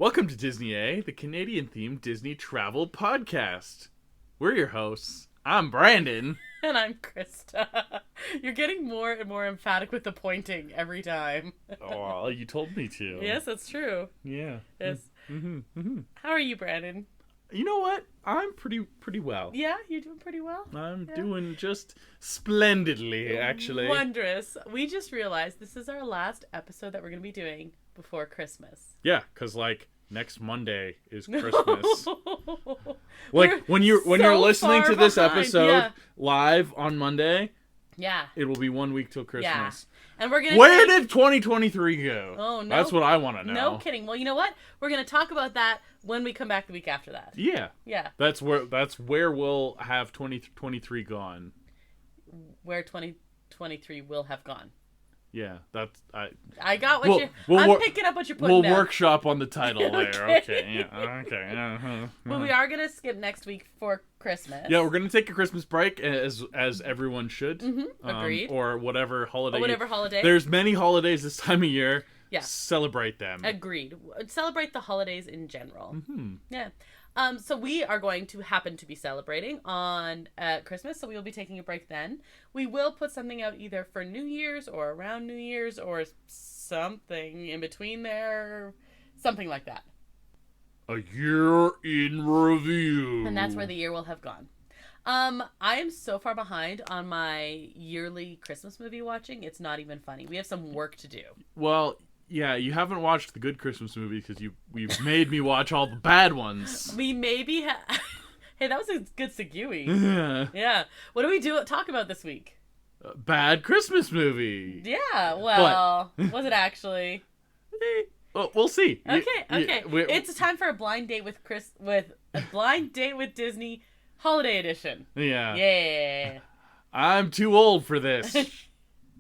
Welcome to Disney A, the Canadian-themed Disney travel podcast. We're your hosts. I'm Brandon. And I'm Krysta. You're getting more and more emphatic with the pointing every time. Oh, you told me to. Yes, that's true. Yeah. Yes. How are you, Brandon? You know what? I'm pretty well. Yeah, you're doing pretty well. I'm doing just splendidly, actually. Wondrous. We just realized this is our last episode that we're going to be doing before Christmas. Yeah, because, next Monday is Christmas. When you're listening to this episode live on Monday, it will be 1 week till Christmas. Yeah. And we're gonna Where did 2023 go? Oh, no. That's what I want to know. No kidding. Well, you know what? We're going to talk about that when we come back the week after that. Yeah. Yeah. That's where we'll have 2023 gone. Where 2023 will have gone. Yeah, that's I got what I'm picking up what you're putting down. We'll workshop on the title there. Okay. Okay. Well, we are gonna skip next week for Christmas. Yeah, we're gonna take a Christmas break as everyone should. Agreed. Or whatever holiday. Or whatever holiday. There's many holidays this time of year. Yeah. Celebrate them. Agreed. Celebrate the holidays in general. Mm-hmm. Yeah. So we are going to happen to be celebrating on Christmas, so we will be taking a break then. We will put something out either for New Year's or around New Year's or something in between there, something like that. A year in review. And that's where the year will have gone. I am so far behind on my yearly Christmas movie watching, it's not even funny. We have some work to do. Well, yeah, you haven't watched the good Christmas movie because we've made me watch all the bad ones. We maybe Hey, that was a good segue. Yeah. Yeah. What do we talk about this week? Bad Christmas movie. Yeah, well, was it actually? Well, we'll see. Okay. It's time for a blind date with Disney Holiday Edition. Yeah. Yeah. I'm too old for this.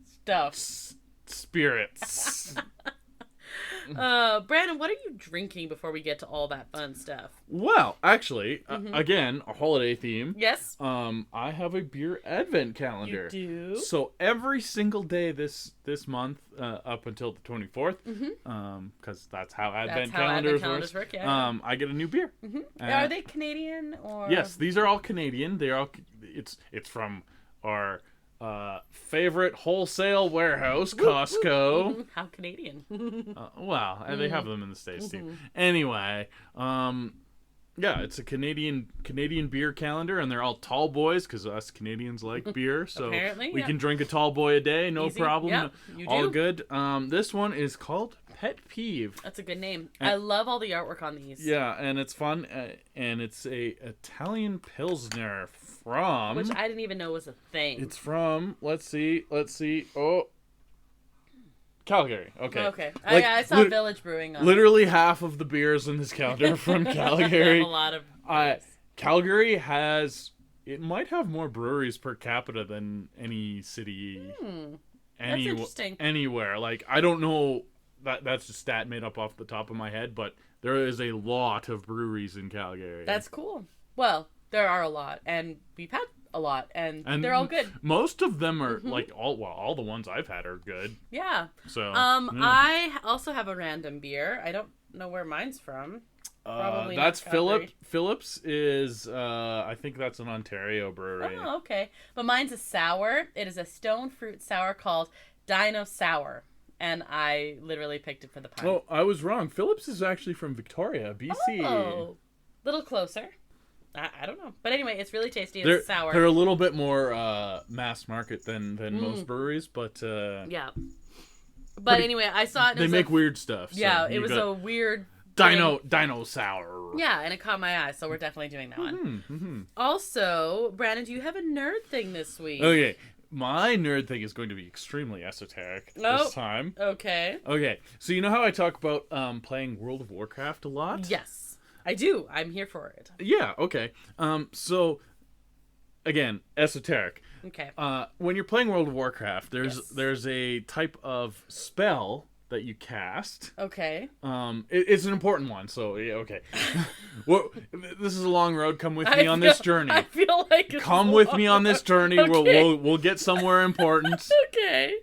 Stuff. Spirits. Brandon, what are you drinking before we get to all that fun stuff? Well, actually, again, a holiday theme. Yes. I have a beer advent calendar. You do? So every single day this month, up until the 24th, because that's how advent calendars work. Yeah. I get a new beer. Are they Canadian or? Yes, these are all Canadian. It's from our favorite wholesale warehouse, Costco. How Canadian. They have them in the States too. Anyway, it's a Canadian beer calendar, and they're all tall boys because us Canadians like beer, so apparently, we can drink a tall boy a day, no Easy. problem. Yep, you do. All good. This one is called Pet Peeve. That's a good name. I love all the artwork on these. Yeah, and it's fun, and it's a Italian Pilsner from... Which I didn't even know was a thing. It's from, let's see, Calgary. Okay. Okay. I saw Village Brewing on literally half of the beers in this calendar from Calgary. A lot of beers. Calgary it might have more breweries per capita than any city That's interesting. Anywhere. I don't know, that's a stat made up off the top of my head, but there is a lot of breweries in Calgary. That's cool. Well, there are a lot, and we've had a lot, and they're all good. Most of them are all the ones I've had are good. Yeah. So I also have a random beer. I don't know where mine's from. Probably that's Philip. Phillips is I think that's an Ontario brewery. Oh, okay. But mine's a sour. It is a stone fruit sour called Dino Sour. And I literally picked it for the pun. Oh, I was wrong. Phillips is actually from Victoria, BC. Oh, little closer. I don't know. But anyway, it's really tasty. It's sour. They're a little bit more mass market than most breweries, but... yeah. But anyway, I saw it. They make weird stuff. Yeah, it was a weird... Dino Sour. Yeah, and it caught my eye, so we're definitely doing that one. Also, Brandon, do you have a nerd thing this week? Okay. My nerd thing is going to be extremely esoteric this time. Okay. Okay. So you know how I talk about playing World of Warcraft a lot? Yes. I do. I'm here for it. Yeah, okay. So, again, esoteric. Okay. When you're playing World of Warcraft, there's a type of spell that you cast. Okay. It's an important one, so yeah, okay. Well, this is a long road. Come with me on this journey. I feel like it's Come with me on this journey. Okay. We'll get somewhere important. Okay.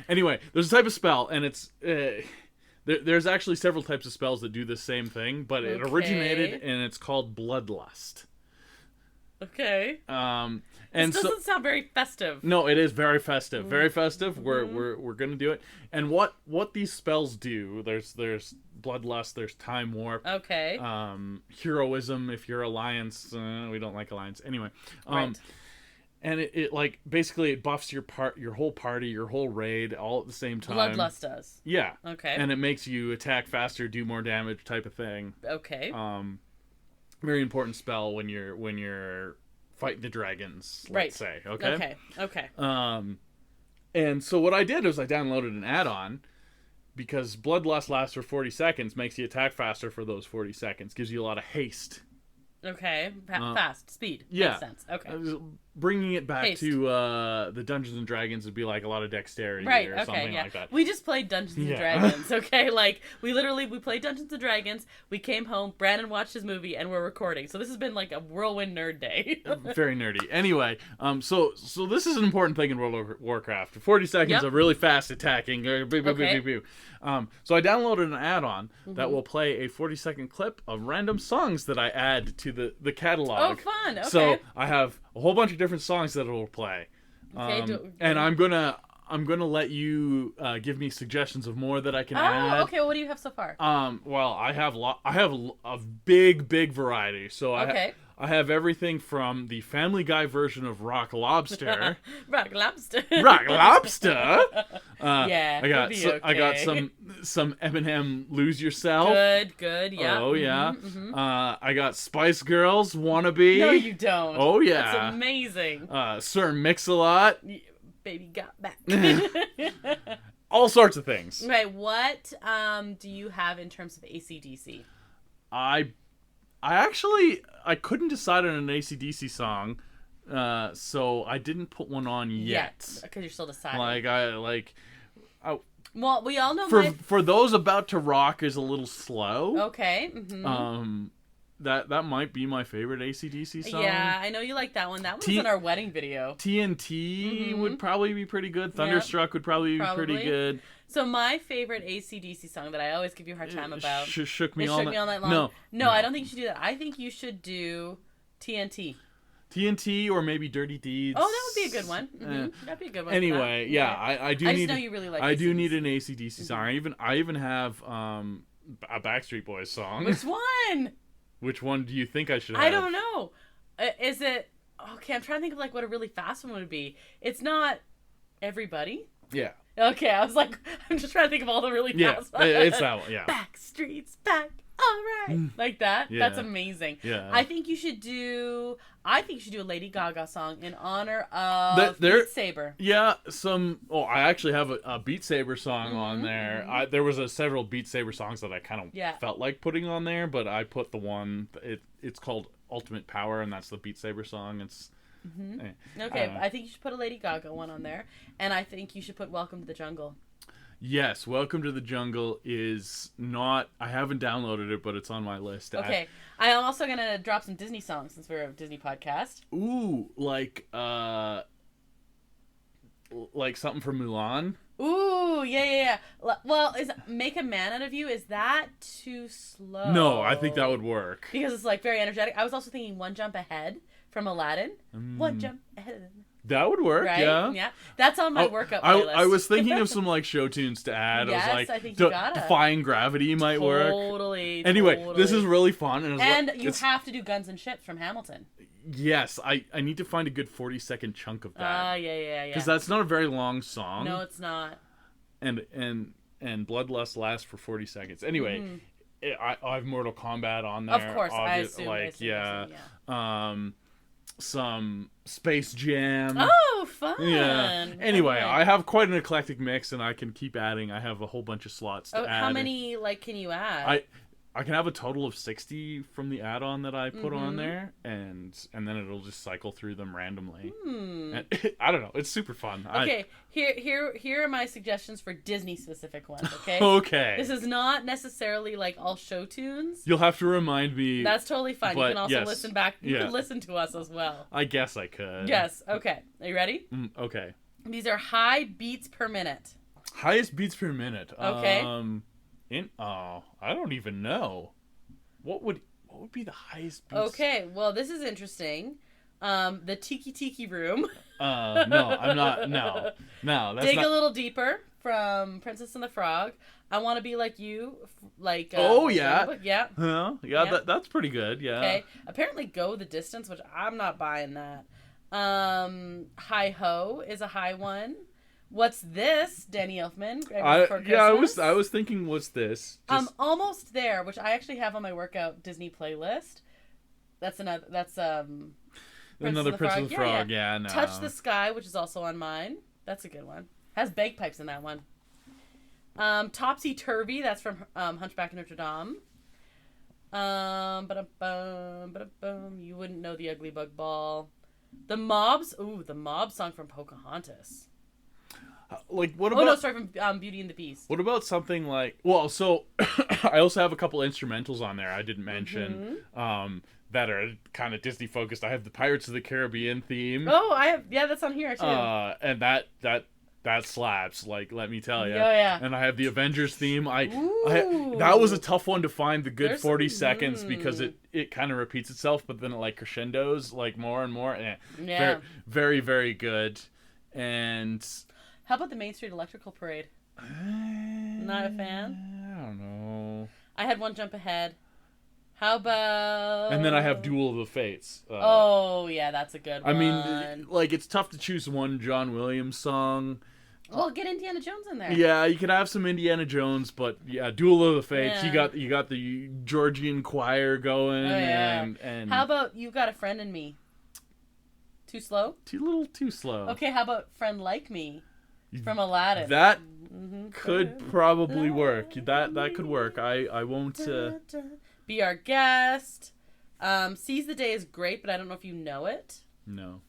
Anyway, there's a type of spell, and it's there's actually several types of spells that do the same thing, but it originated and it's called Bloodlust. Okay. And this doesn't sound very festive. No, it is very festive. Very festive. We're gonna do it. And what these spells do? There's Bloodlust. There's Time Warp. Okay. Heroism. If you're Alliance, we don't like Alliance anyway. Right. And it like basically it buffs your whole party, your whole raid all at the same time. Bloodlust does. Yeah. Okay. And it makes you attack faster, do more damage, type of thing. Okay. Very important spell when you're fighting the dragons. Let's say. Okay. Okay. And so what I did was I downloaded an add-on because Bloodlust lasts for 40 seconds, makes you attack faster for those 40 seconds, gives you a lot of haste. Okay. Fast. Speed. Yeah. Makes sense. Okay. Bringing it back Haste. to the Dungeons and Dragons would be like a lot of dexterity or something like that. We just played Dungeons and Dragons, okay? Like, we played Dungeons and Dragons, we came home, Brandon watched his movie, and we're recording. So this has been like a whirlwind nerd day. Very nerdy. Anyway, so this is an important thing in World of Warcraft. 40 seconds of really fast attacking. So I downloaded an add-on that will play a 40-second clip of random songs that I add to the catalog. Oh, fun. Okay. So I have a whole bunch of different songs that it will play. And I'm gonna let you give me suggestions of more that I can add. Okay. Well, what do you have so far? Well, I have a big variety. So I have everything from the Family Guy version of Rock Lobster. Rock Lobster. Rock Lobster. Yeah. I got some Eminem Lose Yourself. Good. Yeah. Oh yeah. I got Spice Girls Wannabe. No, you don't. Oh yeah. That's amazing. Sir Mix-a-Lot. Baby got back. All sorts of things. Right. What do you have in terms of AC/DC? I couldn't decide on an AC/DC song, so I didn't put one on yet. Because you're still deciding. Well, we all know for those about to rock is a little slow. Okay. Mm-hmm. That might be my favorite AC/DC song. Yeah, I know you like that one. That was in our wedding video. TNT would probably be pretty good. Thunderstruck would probably be pretty good. So my favorite AC/DC song that I always give you a hard time about. Shook Me All Night Long. No, I don't think you should do that. I think you should do TNT. TNT or maybe Dirty Deeds. Oh, that would be a good one. That'd be a good one. Anyway, I do need. I just know you really like. I do need an AC/DC song. I even have a Backstreet Boys song. Which one? Which one do you think I should have? I don't know. Is it... Okay, I'm trying to think of like what a really fast one would be. It's not Everybody? Yeah. Okay, I was like... I'm just trying to think of all the really fast ones. Yeah, it's that one, yeah. Backstreet's back, alright. Like that? Yeah. That's amazing. Yeah. I think you should do a Lady Gaga song in honor of Beat Saber. Yeah, I actually have a Beat Saber song on there. There was several Beat Saber songs that I kind of felt like putting on there, but I put the one, it's called Ultimate Power, and that's the Beat Saber song. It's okay, I think you should put a Lady Gaga one on there, and I think you should put Welcome to the Jungle. Yes, Welcome to the Jungle is not... I haven't downloaded it, but it's on my list. Okay. I'm also going to drop some Disney songs since we're a Disney podcast. Ooh, like something from Mulan? Ooh, yeah. Well, is Make a Man Out of You, is that too slow? No, I think that would work. Because it's like very energetic. I was also thinking One Jump Ahead from Aladdin. One Jump Ahead. That would work, right? Yeah. That's on my workout playlist. I was thinking of some like show tunes to add. Yes, I was like, I think you gotta. Defying Gravity might work. Totally. Anyway, this is really fun. And you have to do Guns and Ships from Hamilton. Yes, I need to find a good 40-second chunk of that. Yeah. Because that's not a very long song. No, it's not. And Bloodlust lasts for 40 seconds. Anyway, I have Mortal Kombat on there. Of course, I assume. Some Space Jam. Oh, fun. Yeah. Anyway, I have quite an eclectic mix, and I can keep adding. I have a whole bunch of slots to add. How many can you add? I can have a total of 60 from the add-on that I put on there, and then it'll just cycle through them randomly. And, I don't know. It's super fun. Okay, here are my suggestions for Disney-specific ones, okay? Okay. This is not necessarily like all show tunes. You'll have to remind me. That's totally fine. You can also listen back. You can listen to us as well. I guess I could. Yes. Okay. Are you ready? Okay. These are high beats per minute. Highest beats per minute. Okay. I don't even know. What would be the highest beast? Okay, well, this is interesting. The Tiki Room. No, I'm not. No, that's Dig not. a little deeper from Princess and the Frog. I Want to Be Like You. Oh yeah, yeah. Huh? Yeah. That's pretty good. Yeah. Okay. Apparently, Go the Distance, which I'm not buying that. Hi Ho is a high one. What's This? Danny Elfman. I was thinking, what's this? Almost There, which I actually have on my workout Disney playlist. That's another. That's another Prince of the Frog. Yeah, no. Touch the Sky, which is also on mine. That's a good one. Has bagpipes in that one. Topsy Turvy. That's from Hunchback of Notre Dame. You wouldn't know The Ugly Bug Ball. The Mobs. Ooh, the Mob song from Pocahontas. What about? From Beauty and the Beast. What about something like? Well, so I also have a couple instrumentals on there I didn't mention. That are kind of Disney focused. I have the Pirates of the Caribbean theme. Oh, I have. Yeah, that's on here too. And that slaps. Let me tell you. Oh yeah. And I have the Avengers theme. That was a tough one to find the good 40 seconds because it kind of repeats itself, but then it crescendos more and more. Yeah. Very, very, very good. And how about the Main Street Electrical Parade? Not a fan? I don't know. I had One Jump Ahead. How about... And then I have Duel of the Fates. Oh, yeah, that's a good one. I mean, it's tough to choose one John Williams song. Well, get Indiana Jones in there. Yeah, you can have some Indiana Jones, but yeah, Duel of the Fates. Yeah. You got the Georgian choir going. Oh, yeah. And how about You Got a Friend in Me? Too slow? Too slow. Okay, how about Friend Like Me? From Aladdin. That could probably work. That could work. I won't... Be Our Guest. Seize the Day is great, but I don't know if you know it. No.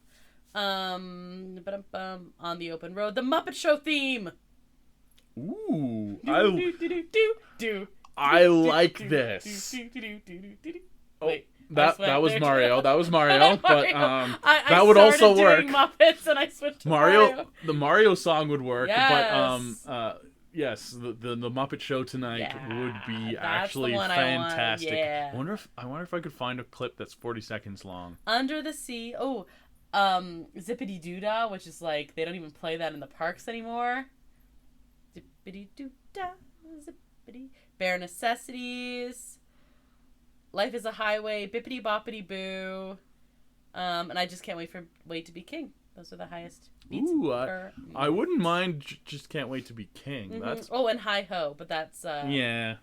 On the Open Road. The Muppet Show theme. Ooh. I like this. Wait. That was Mario. That was Mario. But that would also work. Muppets and I switched to Mario. The Mario song would work. Yes. But yes, the Muppet Show tonight would be actually fantastic. I wonder if I could find a clip that's 40 seconds long. Under the Sea. Oh, Zippity Doo-Dah, which is they don't even play that in the parks anymore. Zippity Doo-Dah, Zippity. Bare Necessities. Life is a Highway. Bippity Boppity Boo. And I just can't wait to be king. Those are the highest beats. Ooh, I wouldn't mind. Just can't wait to be king. Mm-hmm. That's and Hi Ho, but that's yeah.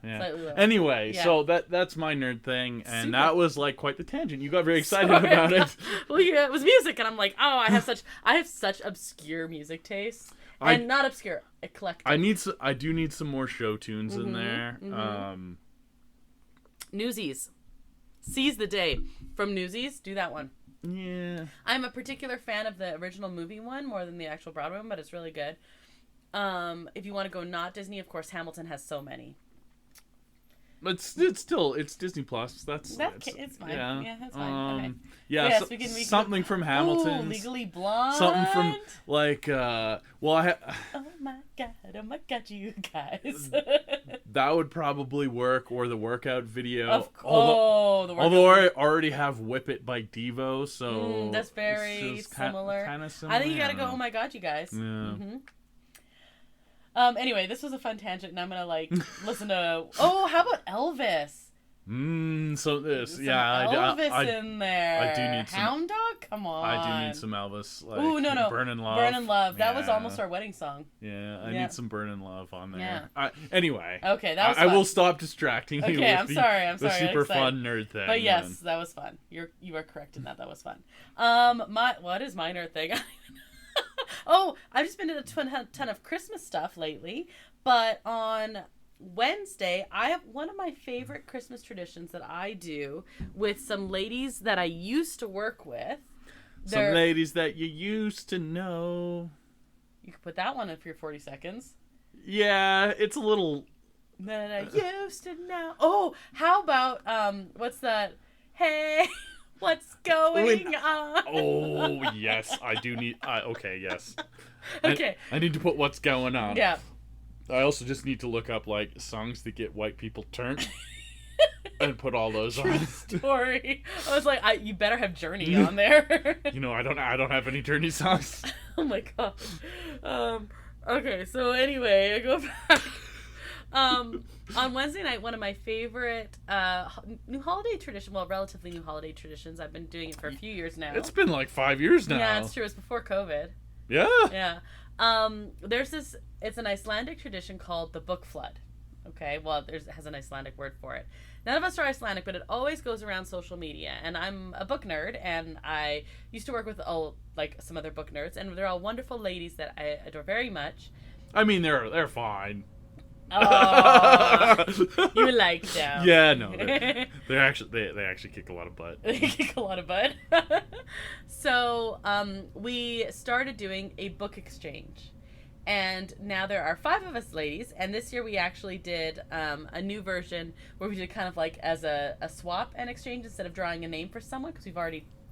Anyway, so that's my nerd thing, and super. That was quite the tangent. You got very excited about it. Well, yeah, it was music, and I'm like, oh, I have such obscure music tastes, and not obscure, eclectic. I do need some more show tunes in there. Mm-hmm. Newsies, Seize the Day from Newsies. Do that one. Yeah. I'm a particular fan of the original movie one more than the actual Broadway one, but it's really good. If you want to go not Disney, of course, Hamilton has so many. It's Disney Plus. It's fine. Yeah, that's fine. Okay. Yeah, yes, we can something from Hamilton. Legally Blonde. Something from oh my god, you guys. That would probably work, or the workout video. Although I already have Whip It by Devo, so that's very similar. Kind of similar. I think you gotta go. Oh my god, you guys. Yeah. Mm-hmm. Anyway, this was a fun tangent, and I'm gonna listen to. Oh, how about Elvis? So this, some Elvis in there. I do need some Hound Dog. Come on. I do need some Elvis. Ooh, no. Burnin' Love. Burnin' Love. That was almost our wedding song. Yeah, I need some Burnin' Love on there. Yeah. Anyway. Okay, that was fun. fun. I will stop distracting you. Okay, with the super fun nerd thing. But yes, that was fun. You are correct in that. That was fun. What is my nerd thing? Oh, I've just been to a ton of Christmas stuff lately, but on Wednesday, I have one of my favorite Christmas traditions that I do with some ladies that I used to work with. Some ladies that you used to know. You could put that one in for your 40 seconds. Yeah, it's a little... That I used to know. Oh, how about, what's that? Hey... What's going on? Oh, yes. I do need... okay, yes. Okay. I need to put what's going on. Yeah. I also just need to look up like songs that get white people turned and put all those True on. story. I was like, you better have Journey on there. You know, I don't have any Journey songs. Oh my god. Okay, so anyway, I go back. On Wednesday night, one of my favorite new holiday tradition, well, relatively new holiday traditions. I've been doing it for a few years now. It's been like 5 years now. Yeah, it's true. It's before COVID. Yeah. Yeah. There's this. It's an Icelandic tradition called the book flood. Okay, well, it has an Icelandic word for it. None of us are Icelandic, but it always goes around social media. And I'm a book nerd, and I used to work with some other book nerds, and they're all wonderful ladies that I adore very much. I mean, they're fine. Oh, you like them? Yeah, no, they actually kick a lot of butt. They kick a lot of butt. So we started doing a book exchange. And now there are 5 of us ladies, and this year we actually did a new version where we did kind of like as a swap and exchange instead of drawing a name for someone, because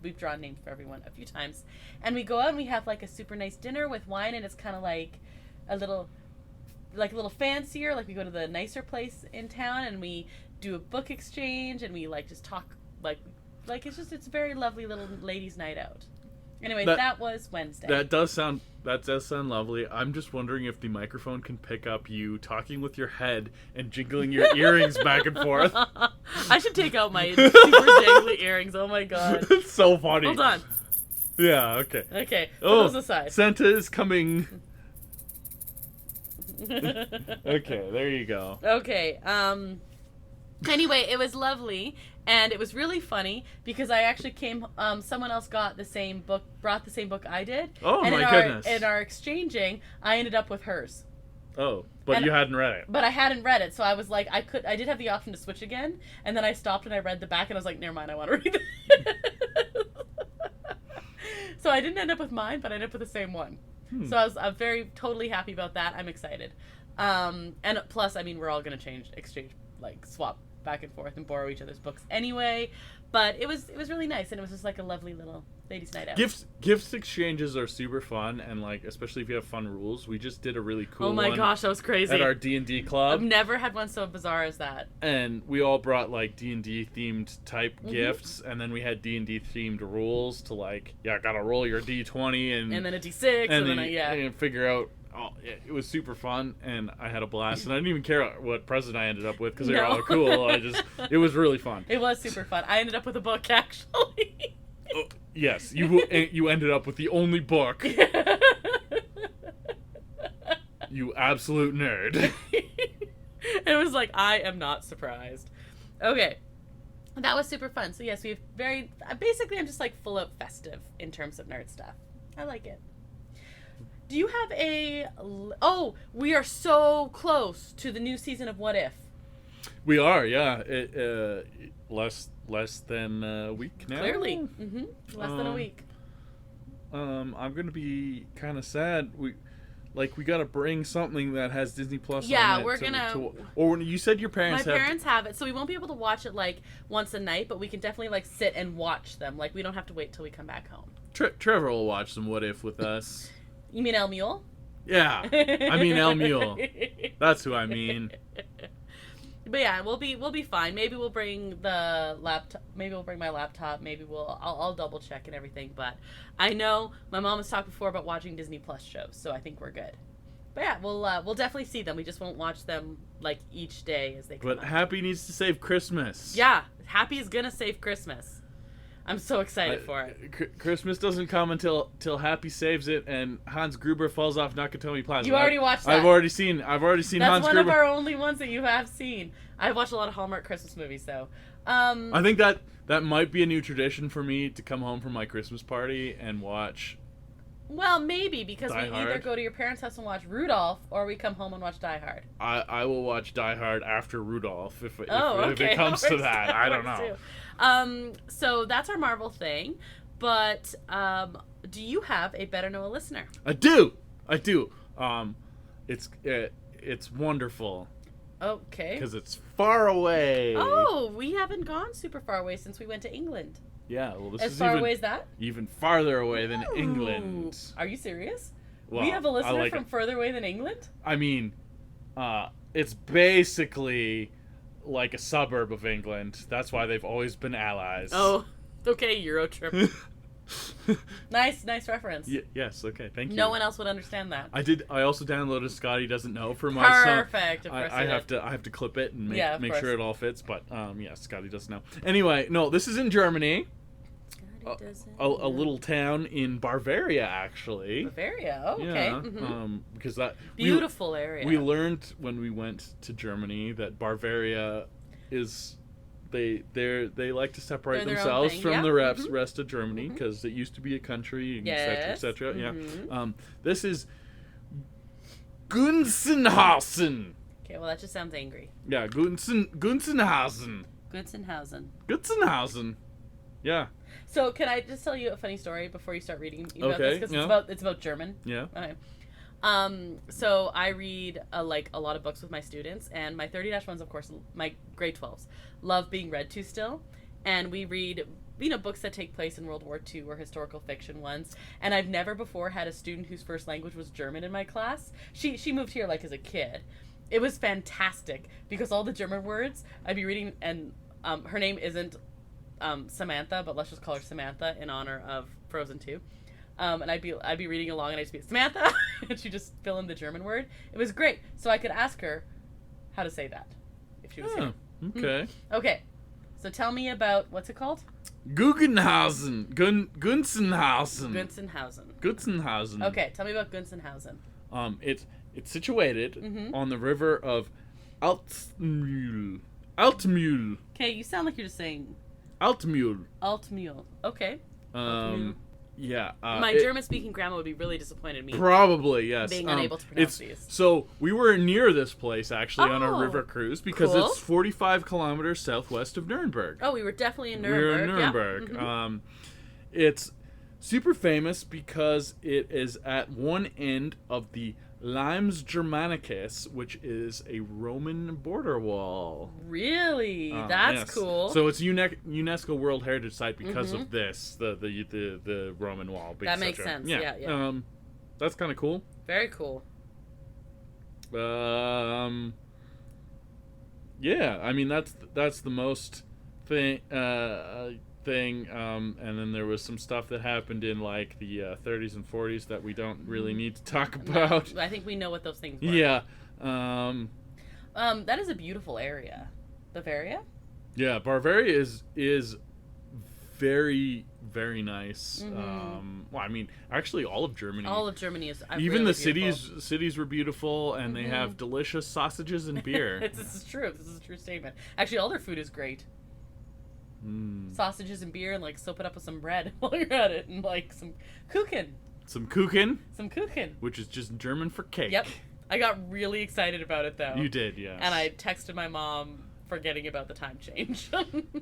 we've drawn names for everyone a few times. And we go out and we have like a super nice dinner with wine, and it's kind of like a little fancier, like we go to the nicer place in town and we do a book exchange and we like just talk like it's a very lovely little ladies' night out. Anyway, that was Wednesday. That does sound lovely. I'm just wondering if the microphone can pick up you talking with your head and jiggling your earrings back and forth. I should take out my super jangly earrings. Oh my god. It's so funny. Hold on. Yeah, okay. Okay, put those aside. Santa is coming. Okay, there you go. Okay, anyway, it was lovely, and it was really funny because I actually someone else brought the same book I did. Oh, and my goodness. In our exchanging, I ended up with hers. Oh, but you hadn't read it. But I hadn't read it, so I was like, I did have the option to switch again, and then I stopped and I read the back, and I was like, never mind, I want to read it. So I didn't end up with mine, but I ended up with the same one. So I'm totally happy about that. I'm excited. And plus, I mean, we're all going to exchange, like swap back and forth and borrow each other's books anyway. But it was really nice, and it was just like a lovely little ladies' night out. Gifts exchanges are super fun, and like especially if you have fun rules. We just did a really cool one. Oh my gosh, that was crazy. At our D&D club. I've never had one so bizarre as that. And we all brought like D&D themed type gifts, and then we had D&D themed rules to like, gotta roll your D20 and then a D6 and then and figure out. Oh, it was super fun, and I had a blast, and I didn't even care what present I ended up with because they were all cool. It was really fun. It was super fun. I ended up with a book, actually. Oh, yes, you ended up with the only book. You absolute nerd. It was like, I am not surprised. Okay. That was super fun. So yes, basically I'm just like full of festive in terms of nerd stuff. I like it. Do you have we are so close to the new season of What If. We are, yeah. Less than a week now. Clearly. Less than a week. I'm going to be kind of sad. We got to bring something that has Disney Plus on it. Yeah, we're going to... Or you said your parents My parents have it, so we won't be able to watch it, like, once a night, but we can definitely, like, sit and watch them. Like, we don't have to wait till we come back home. Trevor will watch some What If with us. You mean El Mule? Yeah, I mean El Mule. That's who I mean. But yeah, we'll be fine. Maybe we'll bring the laptop. Maybe we'll bring my laptop. Maybe I'll double check and everything. But I know my mom has talked before about watching Disney Plus shows, so I think we're good. But yeah, we'll definitely see them. We just won't watch them like each day as they come. But Happy needs to save Christmas. Yeah, Happy is gonna save Christmas. I'm so excited for it. Christmas doesn't come until Happy saves it and Hans Gruber falls off Nakatomi Plaza. You already watched that? I've already seen Hans Gruber. That's one of our only ones that you have seen. I've watched a lot of Hallmark Christmas movies, though. I think that might be a new tradition for me to come home from my Christmas party and watch. Well, maybe, because we either go to your parents' house and watch Rudolph, or we come home and watch Die Hard. I will watch Die Hard after Rudolph if it comes to that. I don't know. So that's our Marvel thing, but do you have a Better Know a Listener? I do. It's wonderful. Okay. Because it's far away. Oh, we haven't gone super far away since we went to England. Yeah, well, this as is far away as that? Even farther away than England. Are you serious? Well, we have a listener from further away than England? I mean, It's basically like a suburb of England. That's why they've always been allies. Oh, okay, Euro trip. Nice reference. Yes, okay, thank you. No one else would understand that. I also downloaded Scotty Doesn't Know for my son. Perfect. I have to clip it and make course. sure it all fits. But Scotty doesn't know. Anyway, no, this is in Germany. A little town in Bavaria, actually. Bavaria, oh, okay. Yeah, because that beautiful area. We learned when we went to Germany that Bavaria is they like to separate themselves from the rest of Germany because it used to be a country, etc., etc. Yeah. This is Gunzenhausen. Okay, well that just sounds angry. Yeah, Gunzenhausen. Gunzenhausen. Yeah. So can I just tell you a funny story before you start reading about this? Because it's about German. Yeah. Okay. So I read a lot of books with my students, and my 30-1s, of course, my grade 12s, love being read to still. And we read, books that take place in World War II or historical fiction ones. And I've never before had a student whose first language was German in my class. She moved here as a kid. It was fantastic because all the German words I'd be reading, and her name isn't Samantha, but let's just call her Samantha in honor of Frozen 2. And I'd be reading along, and I'd just be Samantha, and she'd just fill in the German word. It was great, so I could ask her how to say that if she was here. Okay. Okay, so tell me about what's it called? Gunzenhausen. Gunzenhausen. Okay, tell me about Gunzenhausen. It's situated on the river of Altmühl. Okay, you sound like you're just saying Altmühl. Okay. Yeah. My German-speaking grandma would be really disappointed in me. Probably, yes. Being unable to pronounce these. So we were near this place actually on a river cruise because it's 45 kilometers southwest of Nuremberg. Oh, we were definitely in Nuremberg. We were in Nuremberg. Yeah. It's super famous because it is at one end of the Limes Germanicus, which is a Roman border wall. Really? That's cool. So it's UNESCO World Heritage Site because of this, the Roman wall. That makes sense. Yeah. That's kind of cool. Very cool. Yeah. I mean, that's the most thing. And then there was some stuff that happened in the 30s and 40s that we don't really need to talk about. No, I think we know what those things were. Yeah. That is a beautiful area. Bavaria? Yeah, Bavaria is very, very nice. Well, I mean, actually all of Germany. All of Germany is even really the cities were beautiful, and they have delicious sausages and beer. This is true. This is a true statement. Actually, all their food is great. Sausages and beer, and soak it up with some bread while you're at it, and some Kuchen. Some Kuchen, which is just German for cake. Yep. I got really excited about it though. You did, yes. And I texted my mom forgetting about the time change.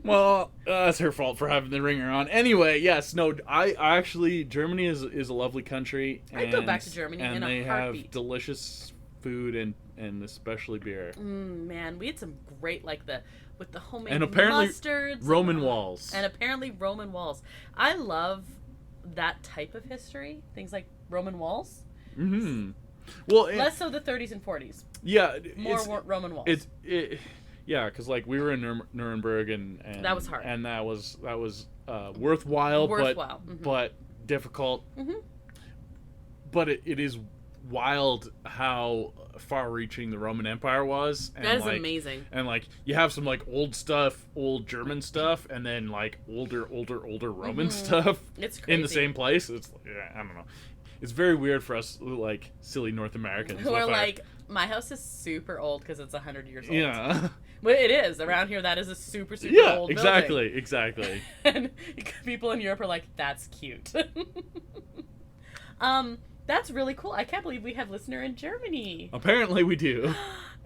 Well, that's her fault for having the ringer on. Anyway, yes, no, I actually Germany is a lovely country. I'd go back to Germany in a heartbeat. And they have delicious food and especially beer. Man, we had some great with the homemade and apparently mustards. Roman walls. And apparently Roman walls. I love that type of history. Things like Roman walls. Well, less so the 30s and 40s. Yeah. More Roman walls. Yeah, because we were in Nuremberg and that was hard. And that was worthwhile. But difficult. But it is wild how far-reaching the Roman Empire was. And that is amazing. And you have some old German stuff, and then older Roman stuff. It's crazy. In the same place. It's I don't know. It's very weird for us silly North Americans who are my house is super old because it's 100 years old. Yeah. Well, it is around here. That is a super old building. Exactly. And people in Europe are that's cute. That's really cool. I can't believe we have listener in Germany. Apparently we do.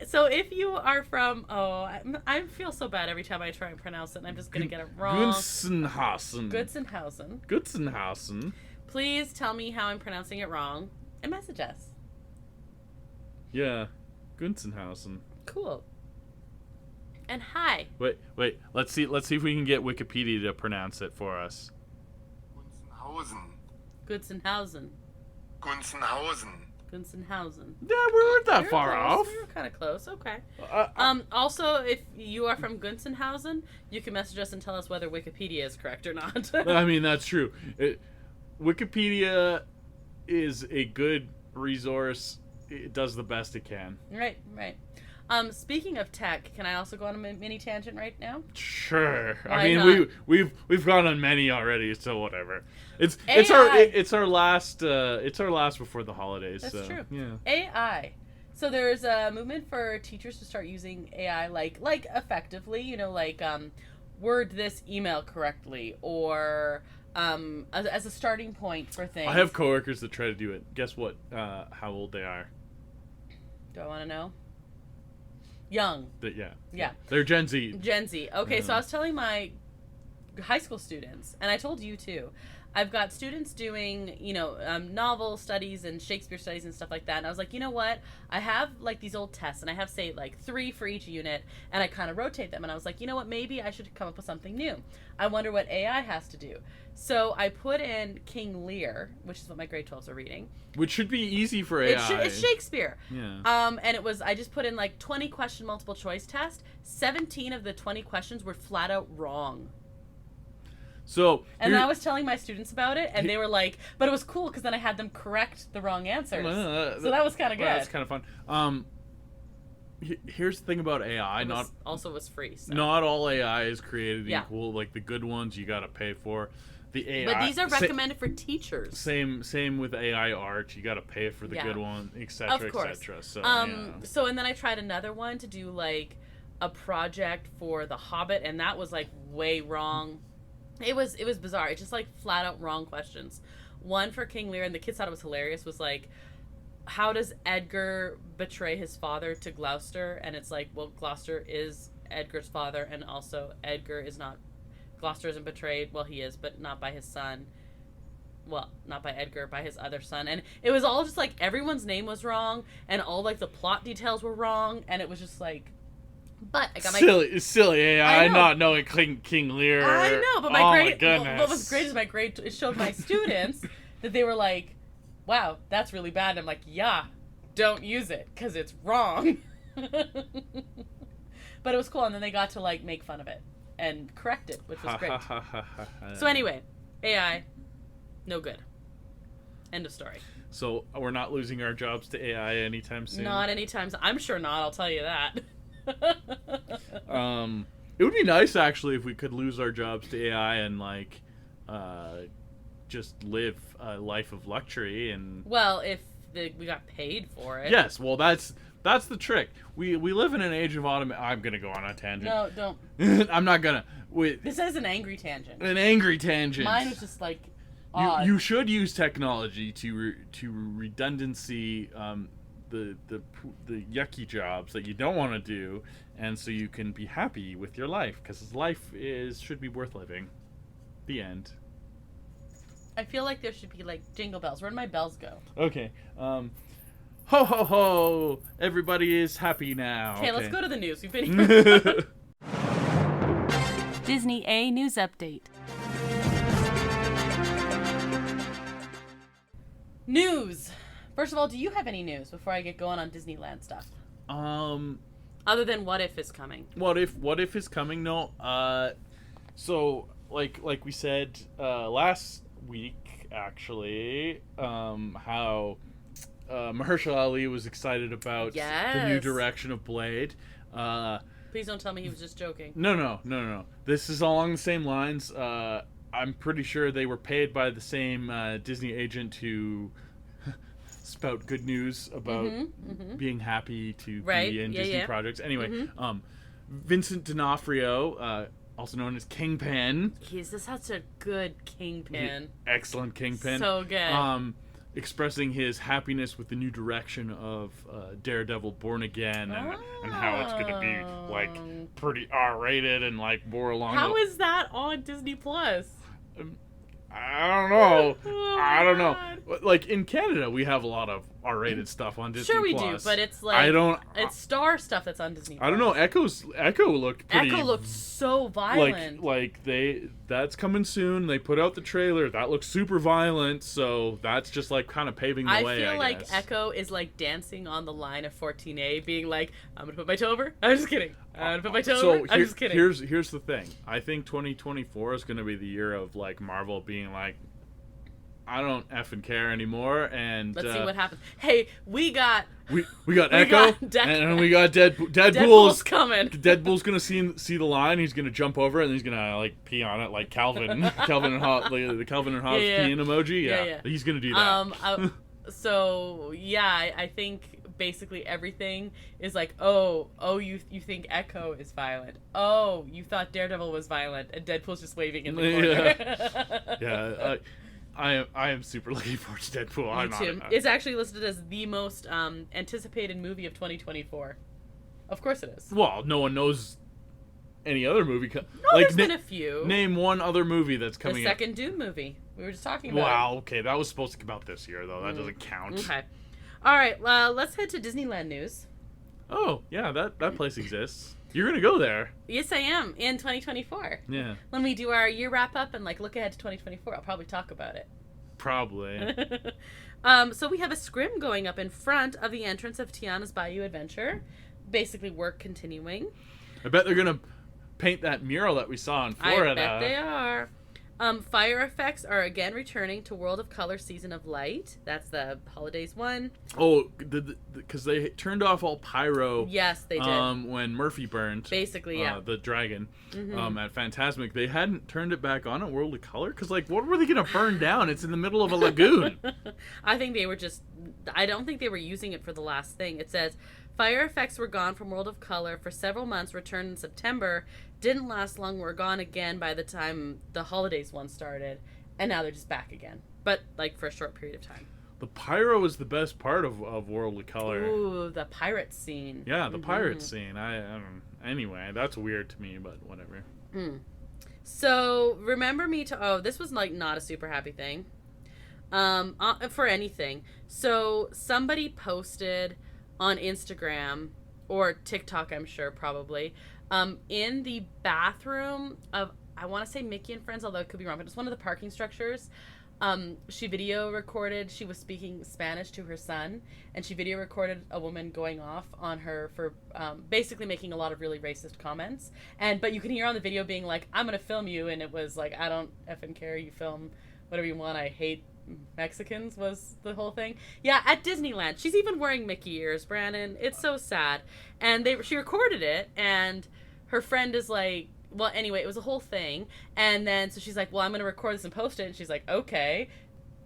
So if you are from... Oh, I feel so bad every time I try and pronounce it, and I'm just going to get it wrong. Gunzenhausen. Please tell me how I'm pronouncing it wrong and message us. Yeah. Gunzenhausen. Cool. And hi. Wait. Let's see if we can get Wikipedia to pronounce it for us. Gunzenhausen. Gunzenhausen. Yeah, we weren't that far off. We were kind of close. Okay. Also, if you are from Gunzenhausen, you can message us and tell us whether Wikipedia is correct or not. I mean, that's true. Wikipedia is a good resource. It does the best it can. Right. Speaking of tech, can I also go on a mini tangent right now? Sure. Why I mean, not? we've gone on many already, so whatever. It's our last before the holidays. That's true. Yeah. AI. So there's a movement for teachers to start using AI like effectively, word this email correctly, or as a starting point for things. I have coworkers that try to do it. Guess what? How old they are? Do I want to know? Young. Yeah. They're Gen Z. Okay, so I was telling my high school students, and I told you too, I've got students doing, novel studies and Shakespeare studies and stuff like that. And I was like, you know what? I have these old tests, and I have, say, 3 for each unit, and I kind of rotate them. And I was like, you know what? Maybe I should come up with something new. I wonder what AI has to do. So I put in King Lear, which is what my grade 12s are reading. Which should be easy for AI. It's Shakespeare. Yeah. And I just put in 20 question multiple choice test. 17 of the 20 questions were flat out wrong. So, and I was telling my students about it, and they were like, but it was cool because then I had them correct the wrong answers. So that was kind of good. That's kind of fun. Here's the thing about AI. Also was free. So. Not all AI is created equal. Like the good ones you got to pay for. The AI, but these are recommended for teachers. Same with AI art. You got to pay for the good one, etc., etc. So, So and then I tried another one to do a project for The Hobbit, and that was way wrong. It was bizarre. It's just flat out wrong questions. One for King Lear, and the kids thought it was hilarious, was how does Edgar betray his father to Gloucester? And it's well, Gloucester is Edgar's father, and also Edgar is not. Gloucester isn't betrayed. Well, he is, but not by his son. Well, not by Edgar, by his other son. And it was all just everyone's name was wrong, and all the plot details were wrong, and it was just But I got my silly AI not knowing King Lear. I know, but my grade. What was great is my grade. It showed my students that they were "Wow, that's really bad." And I'm like, "Yeah, don't use it because it's wrong." But it was cool, and then they got to make fun of it and correct it, which was great. So anyway, AI, no good. End of story. So we're not losing our jobs to AI anytime soon. Not anytime soon. I'm sure not. I'll tell you that. It would be nice actually if we could lose our jobs to AI and just live a life of luxury and. Well, if we got paid for it. Yes, well that's the trick. We live in an age of I'm gonna go on a tangent. No, don't. I'm not gonna. This is an angry tangent. An angry tangent. Mine was just odd. You should use technology to redundancy. The yucky jobs that you don't want to do, and so you can be happy with your life, because life should be worth living. The end. I feel like there should be jingle bells. Where'd my bells go? Okay. Ho ho ho! Everybody is happy now. Okay, let's go to the news. We've been here. Disney A news update. News. First of all, do you have any news before I get going on Disneyland stuff? Other than What If is coming. What if is coming? No. So like we said last week, actually, how Mahershala Ali was excited about the new direction of Blade. Please don't tell me he was just joking. No. This is along the same lines. I'm pretty sure they were paid by the same Disney agent who spout good news about being happy to be in Disney projects. Anyway, Vincent D'Onofrio, also known as Kingpin. He's such a good Kingpin. Excellent Kingpin. So good. Expressing his happiness with the new direction of Daredevil Born Again and how it's going to be pretty R-rated and more along. How is that on Disney Plus? I don't know. like in Canada, we have a lot of R-rated stuff on Disney+. Sure we do, but it's like it's Star stuff that's on Disney+. I don't know. Echo looked pretty. Echo looked so violent. That's coming soon. They put out the trailer. That looks super violent. So that's just like kind of paving the way. I feel like Echo is like dancing on the line of 14A, being like, "I'm gonna put my toe over." I'm just kidding. I'm gonna put my toe over. I'm just kidding. Here's the thing. I think 2024 is gonna be the year of like Marvel being like, I don't effing care anymore, and let's see what happens. Hey, we got Echo, and we got Deadpool's coming. Deadpool's gonna see the line. He's gonna jump over it, and he's gonna like pee on it, like Calvin and Hobbes, the Calvin and Hobbes peeing emoji. Yeah, he's gonna do that. I think basically everything is like, oh, you think Echo is violent? Oh, you thought Daredevil was violent, and Deadpool's just waving in the corner. Yeah. I am super looking forward to Deadpool. Me too. It's actually listed as the most anticipated movie of 2024. Of course it is. Well, no one knows any other movie. There's been a few. Name one other movie that's coming out. The second Doom movie. We were just talking about Wow, okay. That was supposed to come out this year, though. That doesn't count. Okay. All right, let's head to Disneyland news. Oh, yeah, that place exists. You're going to go there. Yes, I am, in 2024. Yeah. When we do our year wrap-up and, look ahead to 2024, I'll probably talk about it. Probably. So we have a scrim going up in front of the entrance of Tiana's Bayou Adventure. Basically, work continuing. I bet they're going to paint that mural that we saw in Florida. I bet they are. Fire effects are again returning to World of Color Season of Light. That's the holidays one. Oh, because they turned off all pyro. Yes, they did. When Murphy burned. Basically, yeah. The dragon at Fantasmic. They hadn't turned it back on at World of Color? Because, what were they going to burn down? It's in the middle of a lagoon. I think they were I don't think they were using it for the last thing. It says, fire effects were gone from World of Color for several months, returned in September. Didn't last long, were gone again by the time the holidays one started, and now they're just back again, but for a short period of time. The pyro is the best part of World of Color. Ooh, the pirate scene. Yeah, the pirate scene. I don't. Anyway, that's weird to me, but whatever. So remember me to. Oh, this was not a super happy thing. For anything. So somebody posted on Instagram or TikTok, I'm sure, probably. In the bathroom of, I want to say Mickey and Friends, although it could be wrong, but it's one of the parking structures. She video recorded, she was speaking Spanish to her son, and she video recorded a woman going off on her for basically making a lot of really racist comments. But you can hear on the video being like, I'm going to film you, and it was like, I don't effing care, you film whatever you want, I hate Mexicans was the whole thing. Yeah, at Disneyland. She's even wearing Mickey ears, Brandon. It's so sad. And she recorded it, and her friend is like, well, anyway, it was a whole thing. And then, so she's like, well, I'm going to record this and post it. And she's like, okay.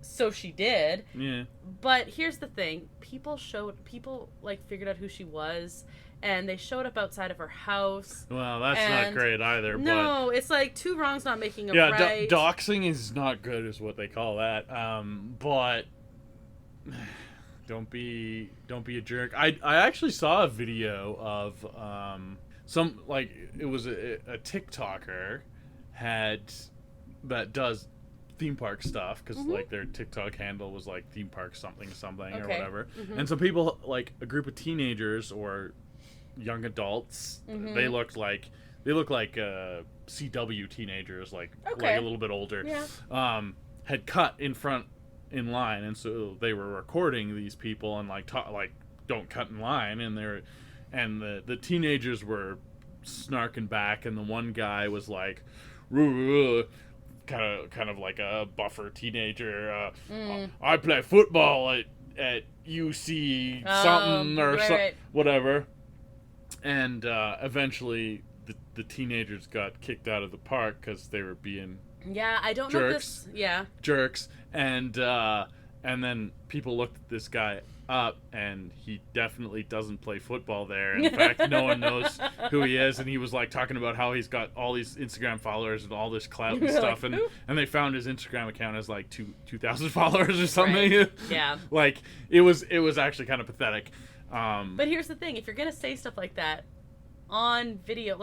So she did. Yeah. But here's the thing. People figured out who she was, and they showed up outside of her house. Well, that's not great either. No, it's like two wrongs not making a Yeah, right. doxing is not good is what they call that. But don't be a jerk. I actually saw a video of it was a TikToker that does theme park stuff because their TikTok handle was like theme park something or whatever. And some people, a group of teenagers or young adults, they look like CW teenagers, like a little bit older, had cut in line, and so they were recording these people and don't cut in line, and the teenagers were snarking back, and the one guy was like, kind of like a buffer teenager. I play football at UC something or whatever. And eventually the teenagers got kicked out of the park because they were being I don't know this. Yeah, jerks. And then people looked at this guy up, and he definitely doesn't play football there. In fact, no one knows who he is, and he was talking about how he's got all these Instagram followers and all this clout and stuff, and they found his Instagram account as 2,000 followers or something. Right. Yeah. It was actually kind of pathetic. But here's the thing: if you're gonna say stuff like that on video,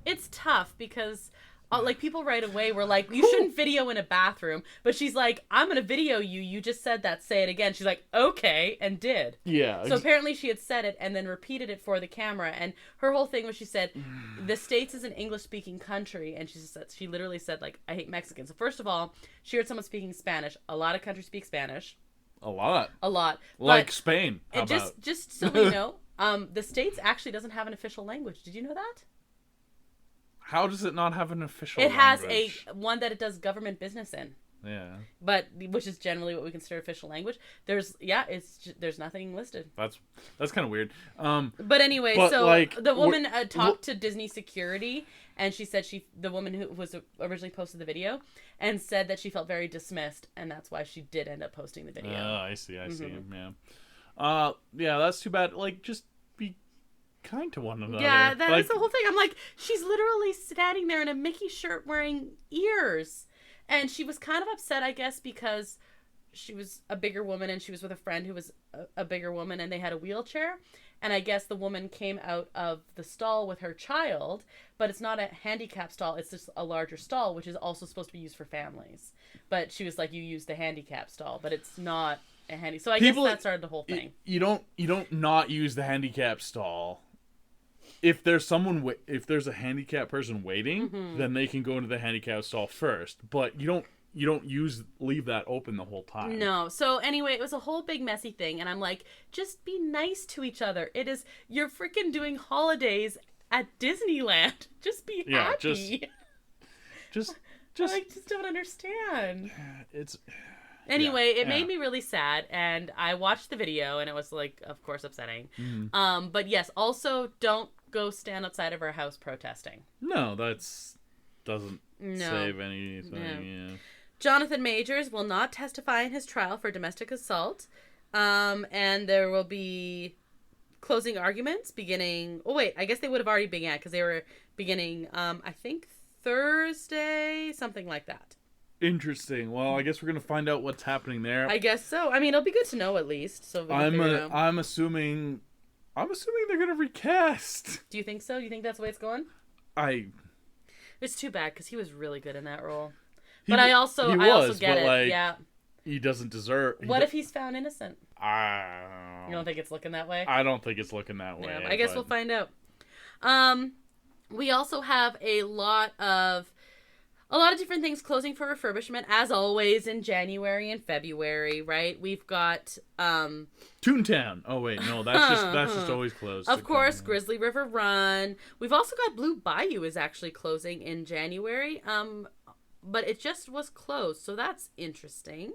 it's tough because like people right away were like, you shouldn't video in a bathroom, but she's like, I'm gonna video you. You just said that. Say it again. She's like, okay, and did. Yeah. So apparently she had said it and then repeated it for the camera. And her whole thing was she said, the States is an English-speaking country, and she literally said like, I hate Mexicans. So first of all, she heard someone speaking Spanish. A lot of countries speak Spanish. A lot. Like Spain. How about? Just so we know, the States actually doesn't have an official language. Did you know that? How does it not have an official language? It has one that it does government business in. Yeah. But which is generally what we consider official language. There's nothing listed. That's kind of weird. But anyway, the woman talked to Disney security, and she said the woman who was originally posted the video and said that she felt very dismissed, and that's why she did end up posting the video. Oh, I see. Yeah. Yeah, that's too bad. Like, just be kind to one another. Yeah, that's the whole thing. I'm like, she's literally standing there in a Mickey shirt wearing ears. And she was kind of upset, I guess, because she was a bigger woman and she was with a friend who was a bigger woman and they had a wheelchair. And I guess the woman came out of the stall with her child, but it's not a handicap stall. It's just a larger stall, which is also supposed to be used for families. But she was like, you use the handicap stall, but it's not a handy. So I guess that started the whole thing. You don't not use the handicap stall. If there's a handicapped person waiting, then they can go into the handicap stall first. But you don't leave that open the whole time. No. So anyway, it was a whole big messy thing, and I'm like, just be nice to each other. You're freaking doing holidays at Disneyland. Just be happy. Just I just don't understand. It's. Anyway, it made me really sad, and I watched the video, and it was like, of course, upsetting. Mm. But yes, also don't go stand outside of our house protesting. No, doesn't save anything. No. Yeah. Jonathan Majors will not testify in his trial for domestic assault, and there will be closing arguments beginning. Oh wait, I guess they would have already began because they were beginning. I think Thursday, something like that. Interesting. Well, I guess we're gonna find out what's happening there. I guess so. I mean, it'll be good to know at least. So I'm assuming they're gonna recast. Do you think so? Do you think that's the way it's going? It's too bad because he was really good in that role. But I also get it. Like, yeah. He doesn't deserve. What if he's found innocent? You don't think it's looking that way? I don't think it's looking that way. Yeah, I guess we'll find out. We also have a lot of different things closing for refurbishment, as always, in January and February, right? We've got Toontown. Oh wait, no, that's just always closed. Of course, Grizzly River Run. We've also got Blue Bayou is actually closing in January. But it just was closed, so that's interesting.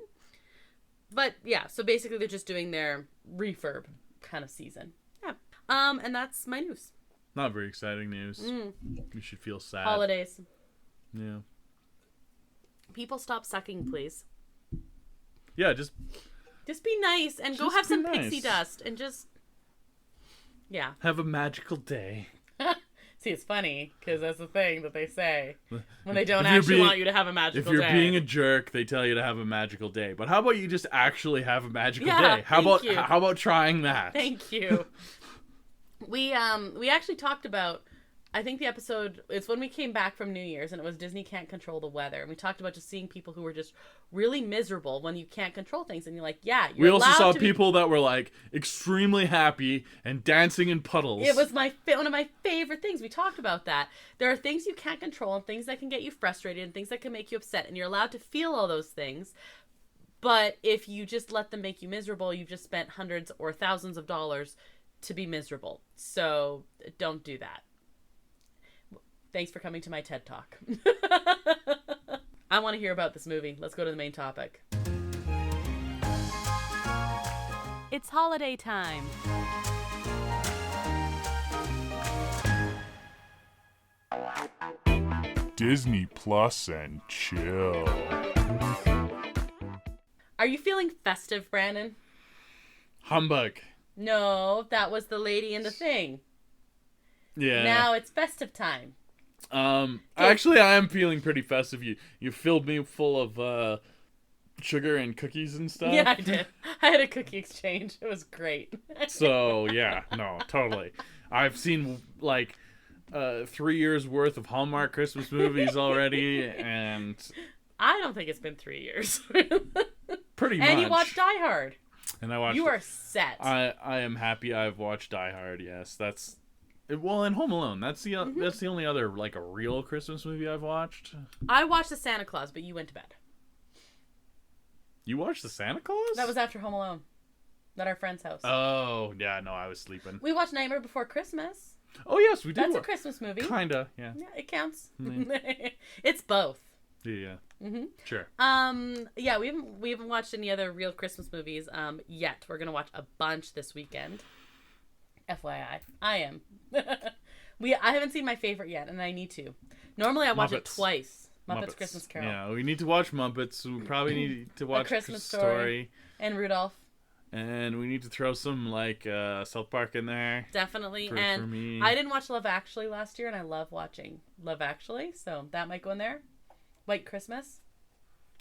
But yeah, so basically they're just doing their refurb kind of season. Yeah. And that's my news. Not very exciting news. You should feel sad. Holidays. Yeah. People stop sucking, please. Yeah, just be nice and go have some pixie dust and just have a magical day. See, it's funny because that's the thing that they say when they don't actually want you to have a magical day. If you're being a jerk, they tell you to have a magical day. But how about you just actually have a magical day? How about trying that? Thank you. We actually talked about, I think the episode, it's when we came back from New Year's, and it was Disney Can't Control the Weather. And we talked about just seeing people who were just really miserable when you can't control things. And you're like, we also saw people that were like extremely happy and dancing in puddles. It was one of my favorite things. We talked about that. There are things you can't control and things that can get you frustrated and things that can make you upset. And you're allowed to feel all those things. But if you just let them make you miserable, you've just spent hundreds or thousands of dollars to be miserable. So don't do that. Thanks for coming to my TED Talk. I want to hear about this movie. Let's go to the main topic. It's holiday time. Disney Plus and chill. Are you feeling festive, Brandon? Humbug. No, that was the lady in the thing. Yeah. Now it's festive time. Actually, I am feeling pretty festive. You filled me full of sugar and cookies and stuff. Yeah, I did. I had a cookie exchange. It was great. So yeah, no, totally. I've seen like 3 years worth of Hallmark Christmas movies already, and I don't think it's been 3 years. pretty much. And you watched Die Hard. And I watched. You are set. I am happy I've watched Die Hard. Yes, that's. Well, and Home Alone. That's the only other like a real Christmas movie I've watched. I watched the Santa Claus, but you went to bed. You watched the Santa Claus? That was after Home Alone. At our friend's house. Oh yeah, no, I was sleeping. We watched Nightmare Before Christmas. Oh yes, we did. That's a Christmas movie. Kinda, yeah. Yeah, it counts. Yeah. It's both. Yeah. Mm-hmm. Sure. Yeah, we haven't watched any other real Christmas movies yet. We're gonna watch a bunch this weekend. FYI, I am. I haven't seen my favorite yet, and I need to. Normally, I watch it twice. Muppets Christmas Carol. Yeah, we need to watch Muppets. We probably need to watch A Christmas Story and Rudolph. And we need to throw some like South Park in there. Definitely. For me. I didn't watch Love Actually last year, and I love watching Love Actually, so that might go in there. White Christmas.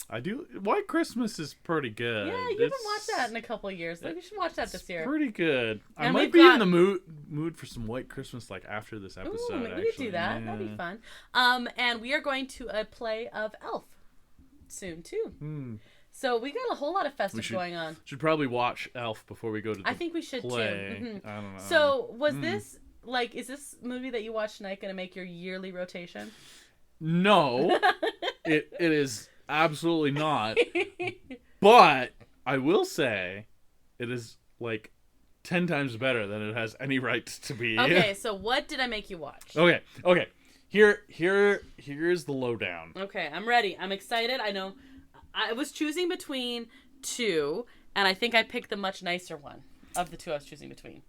I do. White Christmas is pretty good. Yeah, you haven't watched that in a couple of years. Maybe you should watch that this year. Pretty good. And I might be in the mood for some White Christmas like after this episode. Ooh, maybe we do that. Yeah. That'd be fun. And we are going to a play of Elf soon too. So we got a whole lot of festive going on. Should probably watch Elf before we go to the I think we should play. too. Mm-hmm. I don't know. So was this like? Is this movie that you watch tonight going to make your yearly rotation? No, it is absolutely not. But I will say, it is like 10 times better than it has any right to be. Okay, so what did I make you watch? Okay. Here's the lowdown. Okay, I'm ready. I'm excited. I know. I was choosing between two, and I think I picked the much nicer one of the two I was choosing between.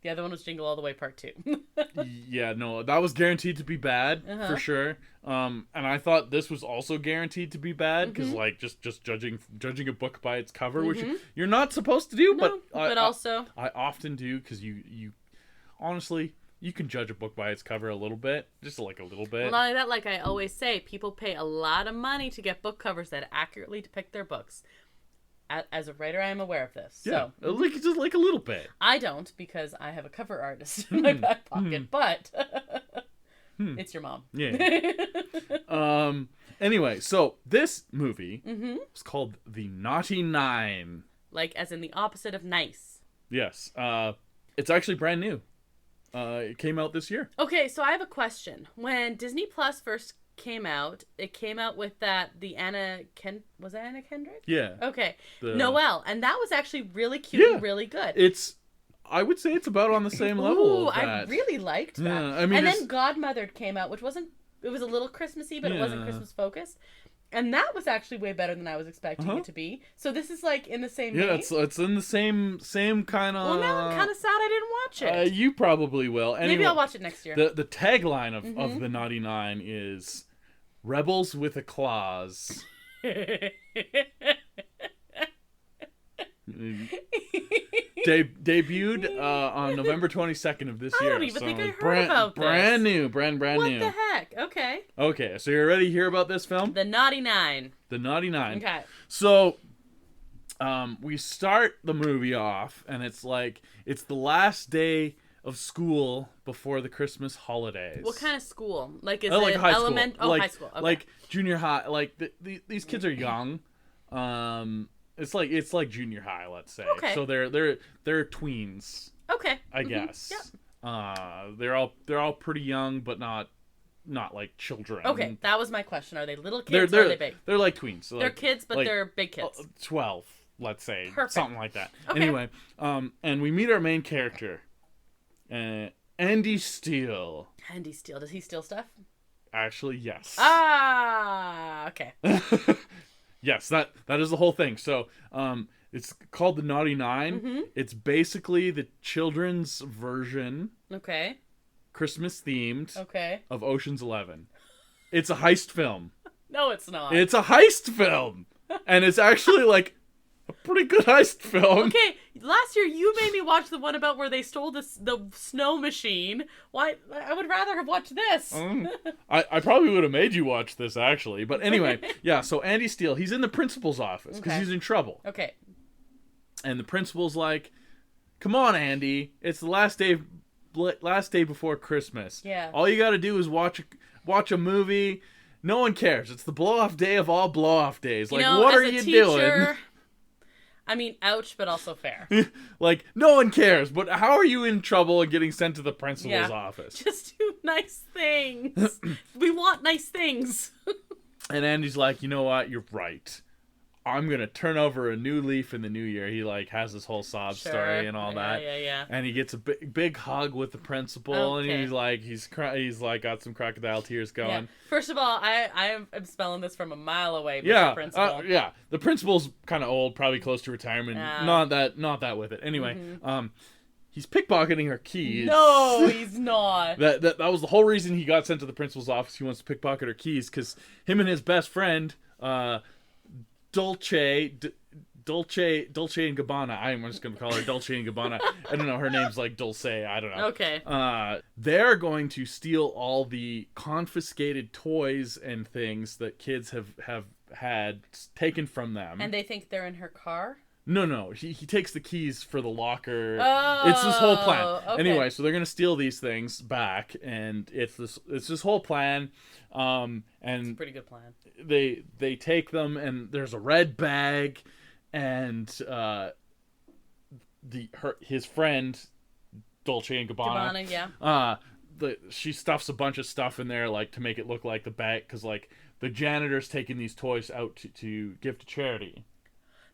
The other one was Jingle All the Way Part 2. Yeah, no, that was guaranteed to be bad for sure. And I thought this was also guaranteed to be bad because, like, just judging a book by its cover, which you're not supposed to do, no, but also I often do because you honestly. You can judge a book by its cover a little bit, just like a little bit. Well, not only that, like I always say, people pay a lot of money to get book covers that accurately depict their books. As a writer, I am aware of this. Yeah, so like just like a little bit. I don't because I have a cover artist in my back pocket, but it's your mom. Yeah. Anyway, so this movie is called The Naughty Nine. Like as in the opposite of nice. Yes. It's actually brand new. It came out this year. Okay, so I have a question. When Disney Plus first came out, it came out with was that Anna Kendrick? Yeah. Okay. Noelle, and that was actually really cute and really good. I would say it's about on the same level. Ooh, I really liked that. Yeah, I mean, and then Godmothered came out, which it was a little Christmassy, but it wasn't Christmas focused. And that was actually way better than I was expecting it to be. So this is like in the same vein. Yeah, it's in the same kind of... Well, now I'm kind of sad I didn't watch it. You probably will. Anyway, maybe I'll watch it next year. The tagline of the Naughty Nine is Rebels with a Clause. Debuted on November 22nd of this year. I don't even think I heard about this. Brand new. What the heck? Okay. Okay, so you're ready to hear about this film? The Naughty Nine. The Naughty Nine. Okay. So, we start the movie off, and it's the last day of school before the Christmas holidays. What kind of school? Like, is like it high element? school. Oh, high school. Okay. Like junior high. Like these kids are young. It's like junior high, let's say. Okay. So they're tweens. Okay. I guess. Yep. They're all pretty young, but not like children. Okay, that was my question. Are they little kids or are they big? They're like tweens. So they're kids, but they're big kids. 12, let's say. Perfect. Something like that. Okay. Anyway, and we meet our main character, Andy Steele. Andy Steele. Does he steal stuff? Actually, yes. Ah, okay. Yes, that is the whole thing. So, it's called The Naughty Nine. It's basically the children's version. Okay. Christmas themed. Okay. Of Ocean's 11. It's a heist film. No, it's not. It's a heist film, and it's actually like a pretty good heist film. Okay, last year you made me watch the one about where they stole the snow machine. Why? I would rather have watched this. I probably would have made you watch this actually, but anyway, yeah. So Andy Steele, he's in the principal's office because he's in trouble. Okay. And the principal's like, "Come on, Andy, it's the last day of last day before Christmas. Yeah. All you got to do is watch a movie. No one cares. It's the blow-off day of all blow-off days. Like, what are you doing? I mean, ouch, but also fair. Like, no one cares. But how are you in trouble and getting sent to the principal's office? Just do nice things. We want nice things. And Andy's like, you know what? You're right. I'm going to turn over a new leaf in the new year. He, like, has this whole sob story and all that. Yeah. And he gets a big hug with the principal. Okay. And he's like, got some crocodile tears going. Yeah. First of all, I am spelling this from a mile away. Mr. Principal. The principal's kind of old, probably close to retirement. Not that with it. Anyway, he's pickpocketing her keys. No, he's not. that was the whole reason he got sent to the principal's office. He wants to pickpocket her keys because him and his best friend, Dolce and Gabbana. I'm just going to call her Dolce and Gabbana. I don't know. Her name's like Dulce. I don't know. Okay. They're going to steal all the confiscated toys and things that kids have had taken from them. And they think they're in her car? No. He takes the keys for the locker. Oh, it's this whole plan. Okay. Anyway, so they're going to steal these things back, and it's this whole plan. And it's a pretty good plan. They take them, and there's a red bag, and his friend Dolce and Gabbana, she stuffs a bunch of stuff in there, like, to make it look like the bag, because, like, the janitor's taking these toys out to give to charity.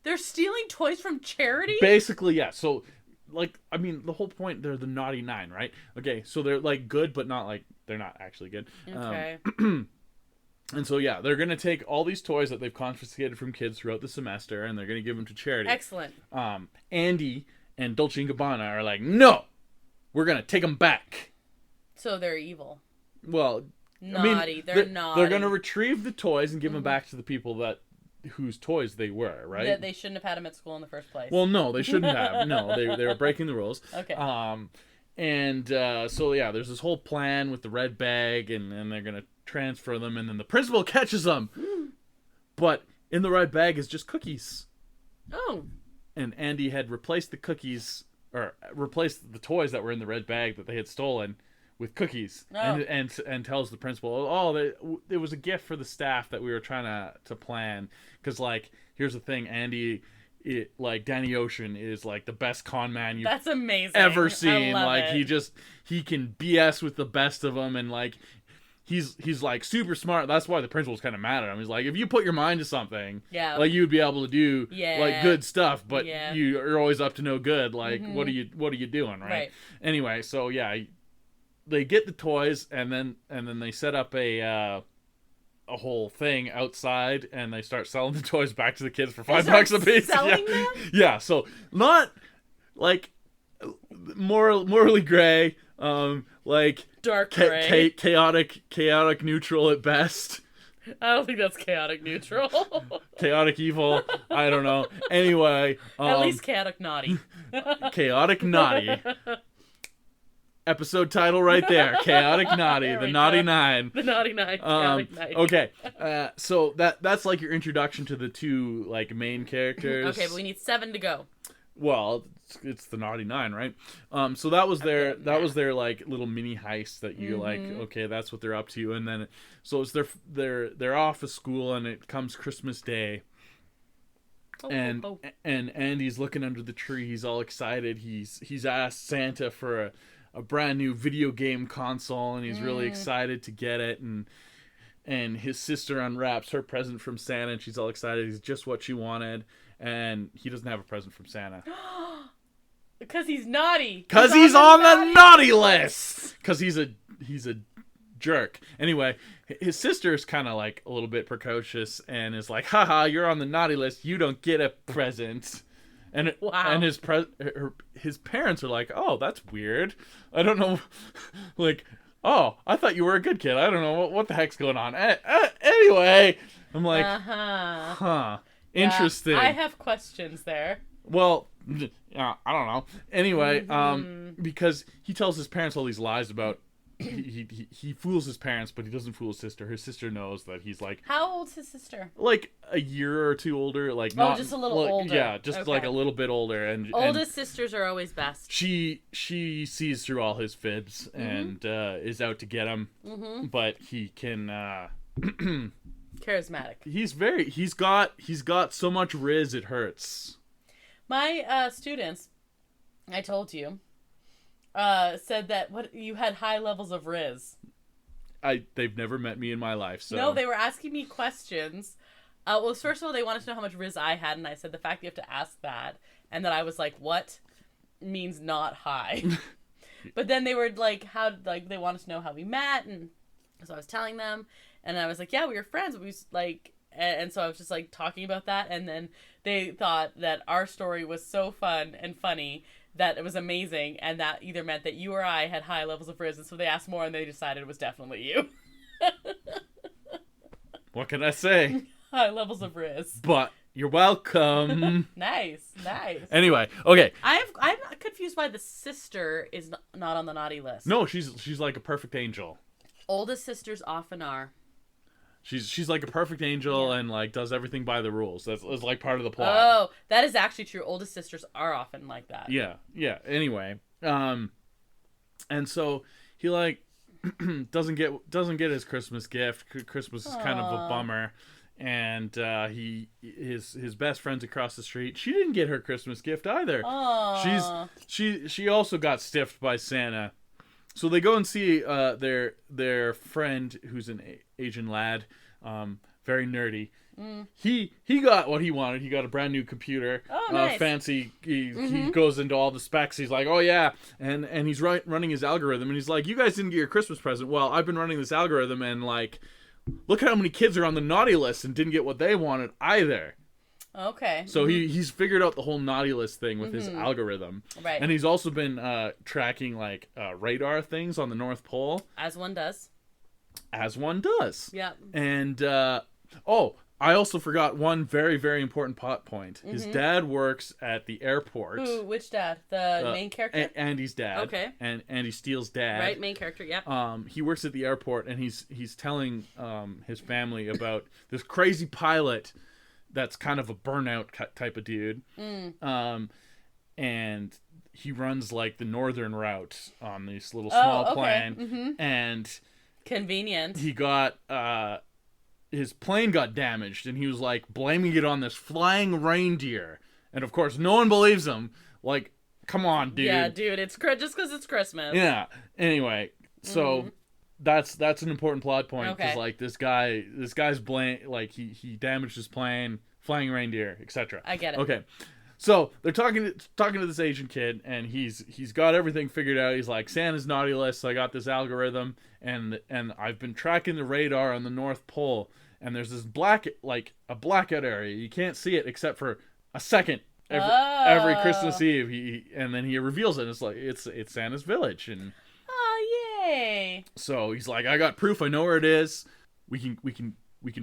They're stealing toys from charity? Basically, yeah. So, like, I mean, the whole point, they're the naughty nine, right? Okay, so they're, like, good, but not, like, they're not actually good. Okay. And so, yeah, they're going to take all these toys that they've confiscated from kids throughout the semester, and they're going to give them to charity. Excellent. Andy and Dolce & Gabbana are like, no! We're going to take them back. So they're evil. Well, naughty. I mean, they're naughty. They're going to retrieve the toys and give them back to the people whose toys they were, right? That they shouldn't have had them at school in the first place. Well, no, they shouldn't have. No, they were breaking the rules. Okay. So yeah, there's this whole plan with the red bag, and they're gonna transfer them, and then the principal catches them. But in the red bag is just cookies. Oh. And Andy had replaced the cookies, or replaced the toys that were in the red bag that they had stolen with cookies. Oh. And tells the principal, it was a gift for the staff that we were trying to plan. Because, like, here's the thing, Andy, Danny Ocean is, like, the best con man you've That's amazing. ever seen. I love Like, it. he can BS with the best of them, and, like, he's like super smart. That's why the principal's kind of mad at him. He's like, if you put your mind to something, like, you'd be able to do like good stuff, but you're always up to no good. Like, what are you doing, right? Anyway, so yeah, they get the toys, and then they set up a whole thing outside, and they start selling the toys back to the kids for $5 a piece. Selling them? Yeah, so not like morally gray, like dark gray, chaotic neutral at best. I don't think that's chaotic neutral. Chaotic evil. I don't know. Anyway, at least chaotic naughty. Chaotic naughty. Episode title right there. Chaotic Naughty. The Naughty Nine. The Naughty Nine. Chaotic Naughty. Okay. So that's like your introduction to the two, like, main characters. Okay, but we need 7 to go. Well, it's the Naughty Nine, right? So that was their like little mini heist that you like. Okay, that's what they're up to, and then so it's they're off of school, and it comes Christmas Day. And Andy's looking under the tree. He's all excited. He's asked Santa for a brand new video game console, and he's really excited to get it. And his sister unwraps her present from Santa, and she's all excited. It's just what she wanted, and he doesn't have a present from Santa because he's naughty. Because he's on the naughty list. Because he's a jerk. Anyway, his sister's kind of like a little bit precocious and is like, haha, you're on the naughty list. You don't get a present. And and his parents are like, oh, that's weird. I don't know. Like, oh, I thought you were a good kid. I don't know what the heck's going on. Anyway, I'm like, huh, interesting. I have questions there. Well, I don't know. Anyway, because he tells his parents all these lies about he fools his parents, but he doesn't fool his sister. His sister knows that he's like, how old's his sister? like a year or two older, like just a little older. Yeah, just like a little bit older. And oldest sisters are always best. She sees through all his fibs and is out to get him, but he can. Charismatic. He's got so much riz it hurts. My students, I told you, said that you had high levels of riz. They've never met me in my life, so no, they were asking me questions. Well, first of all, they wanted to know how much riz I had, and I said the fact that you have to ask that, and then I was like, what means not high? But then they were like, they wanted to know how we met, and so I was telling them, and I was like, yeah, we were friends. We was like, and so I was just like talking about that, and then they thought that our story was so fun and funny that it was amazing, and that either meant that you or I had high levels of riz, and so they asked more, and they decided it was definitely you. What can I say? High levels of riz. But you're welcome. Nice. Anyway, okay. I'm confused why the sister is not on the naughty list. No, she's like a perfect angel. Oldest sisters often are. She's like a perfect angel and like does everything by the rules. That's like part of the plot. Oh, that is actually true. Oldest sisters are often like that. Yeah. Anyway, and so he like doesn't get his Christmas gift. Christmas is kind of a bummer, and his best friend's across the street. She didn't get her Christmas gift either. Aww. She also got stiffed by Santa. So they go and see their friend who's an Asian lad, very nerdy. He got what he wanted. He got a brand new computer. Oh, nice. Fancy. He goes into all the specs. He's like, oh yeah, and he's running his algorithm. And he's like, you guys didn't get your Christmas present. Well, I've been running this algorithm, and like, look at how many kids are on the naughty list and didn't get what they wanted either. Okay. So he's figured out the whole naughty list thing with his algorithm. Right. And he's also been tracking like radar things on the North Pole. As one does. Yeah. And I also forgot one very, very important plot point. His dad works at the airport. Ooh, which dad? The main character? Andy's dad. Okay. And Andy Steele's dad. Right, main character, yep. He works at the airport, and he's telling his family about this crazy pilot that's kind of a burnout type of dude. And he runs like the northern route on this little small plane. And convenient. he got his plane got damaged, and he was like blaming it on this flying reindeer. And of course, no one believes him. Like, come on, dude. Yeah, dude, it's just because it's Christmas. Yeah. Anyway, so that's an important plot point because like this guy's blame, like he damaged his plane, flying reindeer, etc. I get it. Okay. So they're talking to this Asian kid, and he's got everything figured out. He's like, Santa's naughty list. So I got this algorithm, and I've been tracking the radar on the North Pole, and there's this a blackout area. You can't see it except for a second every Christmas Eve. And then he reveals it. And it's like it's Santa's village, and yay! So he's like, I got proof. I know where it is. We can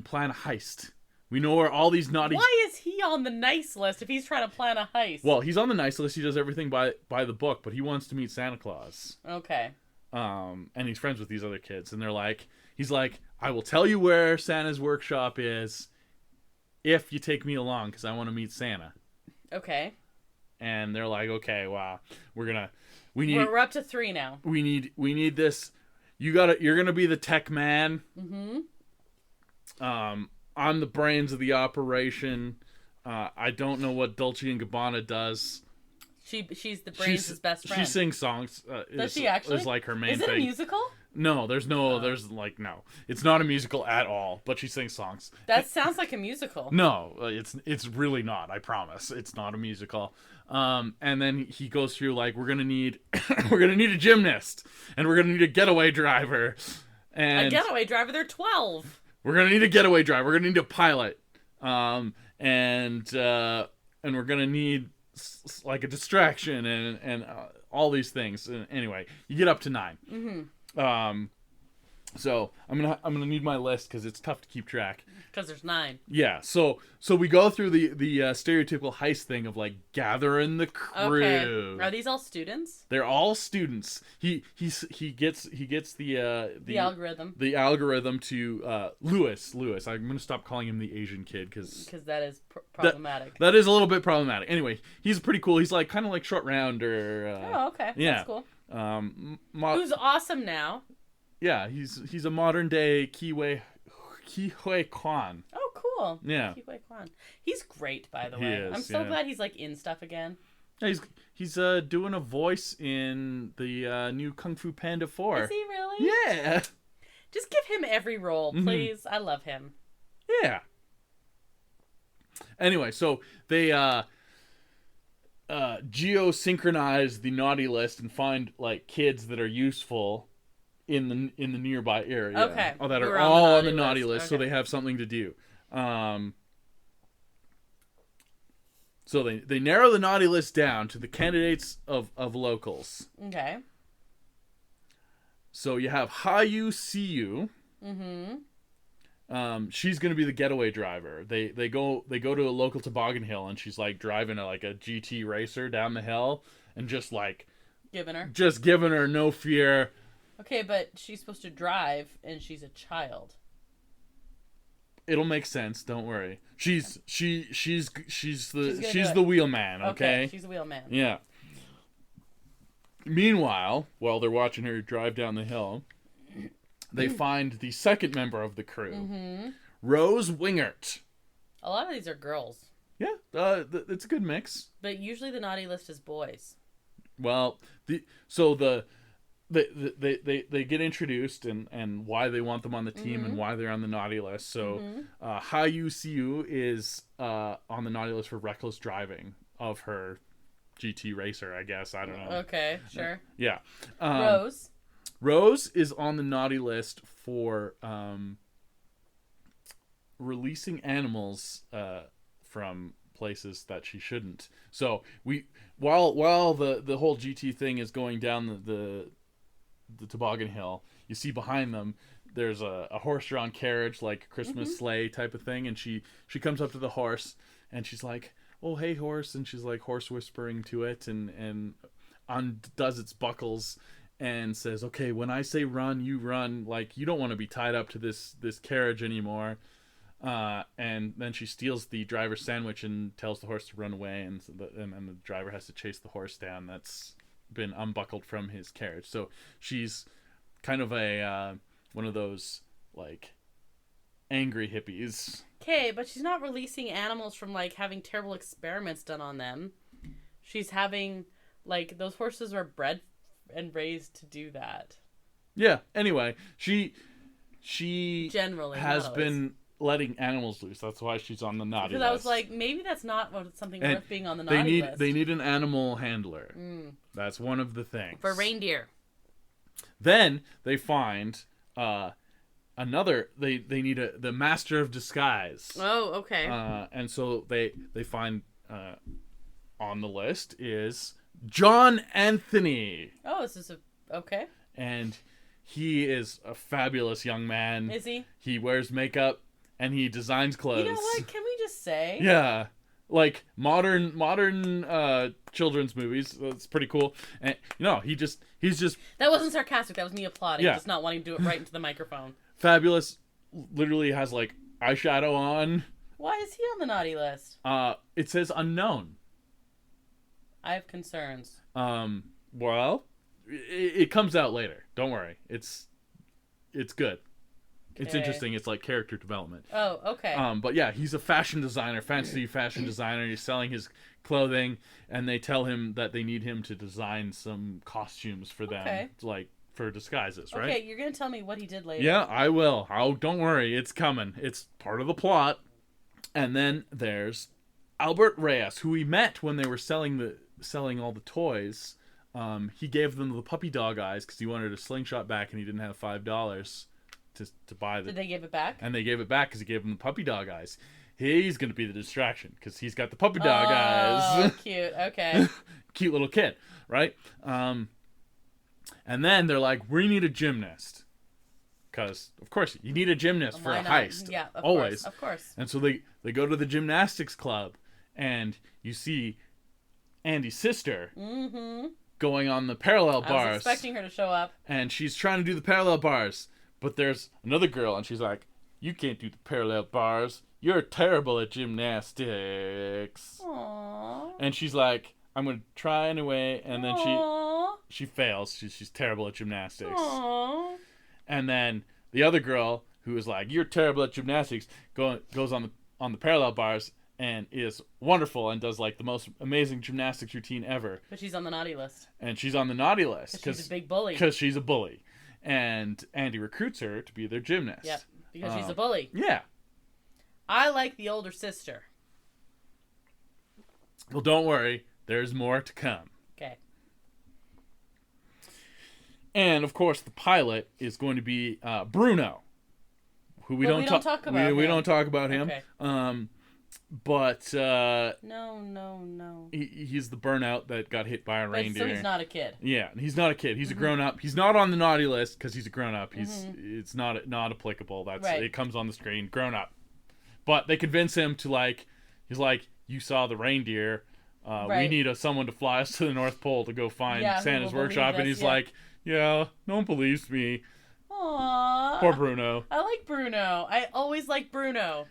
plan a heist. We know where all these naughty... Why is he on the nice list if he's trying to plan a heist? Well, he's on the nice list. He does everything by the book, but he wants to meet Santa Claus. Okay. And he's friends with these other kids, and he's like, I will tell you where Santa's workshop is if you take me along, because I want to meet Santa. Okay. And they're like, okay, wow, we're up to 3 now. We need this. You're gonna be the tech man. I'm the brains of the operation. I don't know what Dolce and Gabbana does. She's the brains' best friend. She sings songs. Does she actually? Is like her main thing. Is it a musical? No, there's no. It's not a musical at all. But she sings songs. That sounds like a musical. No, it's really not. I promise, it's not a musical. And then he goes through like we're gonna need a gymnast, and we're gonna need a getaway driver. And a getaway driver? They're 12. We're gonna need a getaway driver. We're gonna need a pilot, and we're gonna need like a distraction and all these things. And anyway, you get up to 9. So I'm gonna need my list because it's tough to keep track. Because there's 9. Yeah, so we go through the stereotypical heist thing of like gathering the crew. Okay. Are these all students? They're all students. He gets the algorithm to Lewis. I'm gonna stop calling him the Asian kid because that is problematic. That is a little bit problematic. Anyway, he's pretty cool. He's like kind of like Short Round or. Okay. Yeah. That's cool. Who's awesome now? Yeah, he's a modern day Kihui Kwan. Oh, cool. Yeah. Kihui Kwan. He's great, by the way. He is, I'm so glad he's like in stuff again. Yeah, he's doing a voice in the new Kung Fu Panda 4. Is he really? Yeah. Just give him every role, please. I love him. Yeah. Anyway, so they geosynchronize the naughty list and find like kids that are useful in the nearby area. Okay. That are all on the naughty list, so they have something to do. So they narrow the naughty list down to the candidates of locals. Okay. So you have Hayu Siyu. She's gonna be the getaway driver. They go to a local toboggan hill, and she's like driving a GT racer down the hill, and just giving her no fear. Okay, but she's supposed to drive, and she's a child. It'll make sense. Don't worry. She's the wheelman. Okay, she's the wheelman. Yeah. Meanwhile, while they're watching her drive down the hill, they find the second member of the crew, Rose Wingert. A lot of these are girls. Yeah, it's a good mix. But usually the naughty list is boys. Well, they get introduced and why they want them on the team and why they're on the naughty list. So, Hayu Siu is on the naughty list for reckless driving of her GT racer, I guess. I don't know. Okay, sure. Yeah. Rose is on the naughty list for releasing animals from places that she shouldn't. So while the whole GT thing is going down the toboggan hill, you see behind them there's a horse-drawn carriage, like Christmas sleigh type of thing, and she comes up to the horse and she's like, "Oh, hey, horse," and she's like horse whispering to it and undoes its buckles and says, "Okay, when I say run, you run. Like, you don't want to be tied up to this carriage anymore." And then she steals the driver's sandwich and tells the horse to run away, and the driver has to chase the horse down that's been unbuckled from his carriage. So she's kind of a one of those like angry hippies. Okay, but she's not releasing animals from like having terrible experiments done on them. She's having like those horses are bred and raised to do that. Yeah. Anyway, she generally has been letting animals loose. That's why she's on the naughty list. Because I was like, maybe that's not something worth being on the naughty list. They need an animal handler. That's one of the things. For reindeer. Then they find another. They need the master of disguise. Oh, okay. And so they find on the list is John Anthony. Oh, this is okay. And he is a fabulous young man. Is he? He wears makeup and he designs clothes. You know what? Can we just say? Yeah. Like modern children's movies. That's pretty cool. And he's just That wasn't sarcastic. That was me applauding. Yeah. Just not wanting to do it right into the microphone. Fabulous. Literally has like eyeshadow on. Why is he on the naughty list? It says unknown. I have concerns. Well, it comes out later. Don't worry. It's good. Okay. It's interesting. It's like character development. Oh, okay. But yeah, he's a fashion designer, fancy fashion designer. He's selling his clothing, and they tell him that they need him to design some costumes for them, like for disguises, right? Okay, you're gonna tell me what he did later. Yeah, I will. Oh, don't worry. It's coming. It's part of the plot. And then there's Albert Reyes, who we met when they were selling all the toys. He gave them the puppy dog eyes because he wanted a slingshot back and he didn't have $5 to buy the. Did they give it back? And they gave it back because he gave them the puppy dog eyes. He's going to be the distraction because he's got the puppy dog eyes. Oh, cute. Okay. Cute little kid, right? And then they're like, we need a gymnast. because of course you need a gymnast for a heist. Yeah, always. Of course. And so they go to the gymnastics club, and you see Andy's sister going on the parallel bars. I was expecting her to show up. And she's trying to do the parallel bars, but there's another girl, and she's like, "You can't do the parallel bars. You're terrible at gymnastics." Aww. And she's like, "I'm gonna try anyway," and then she fails. She's terrible at gymnastics. Aww. And then the other girl, who is like, "You're terrible at gymnastics," goes on the parallel bars and is wonderful and does like the most amazing gymnastics routine ever. But she's on the naughty list. And she's on the naughty list because she's a big bully. Because she's a bully, and Andy recruits her to be their gymnast. Yep, because she's a bully. Yeah. I like the older sister. Well, don't worry. There's more to come. Okay. And, of course, the pilot is going to be Bruno, who we don't talk about. We don't talk about him. Okay. But No. he's the burnout that got hit by a reindeer. So he's not a kid. Yeah, he's not a kid. He's a grown up. He's not on the naughty list because he's a grown up. It's not applicable. That's right. It comes on the screen. Grown up. But they convince him to he's like, "You saw the reindeer. Right. We need someone to fly us to the North Pole to go find Santa's workshop." And he's like, "Yeah, no one believes me." Aww. Poor Bruno. I like Bruno. I always like Bruno.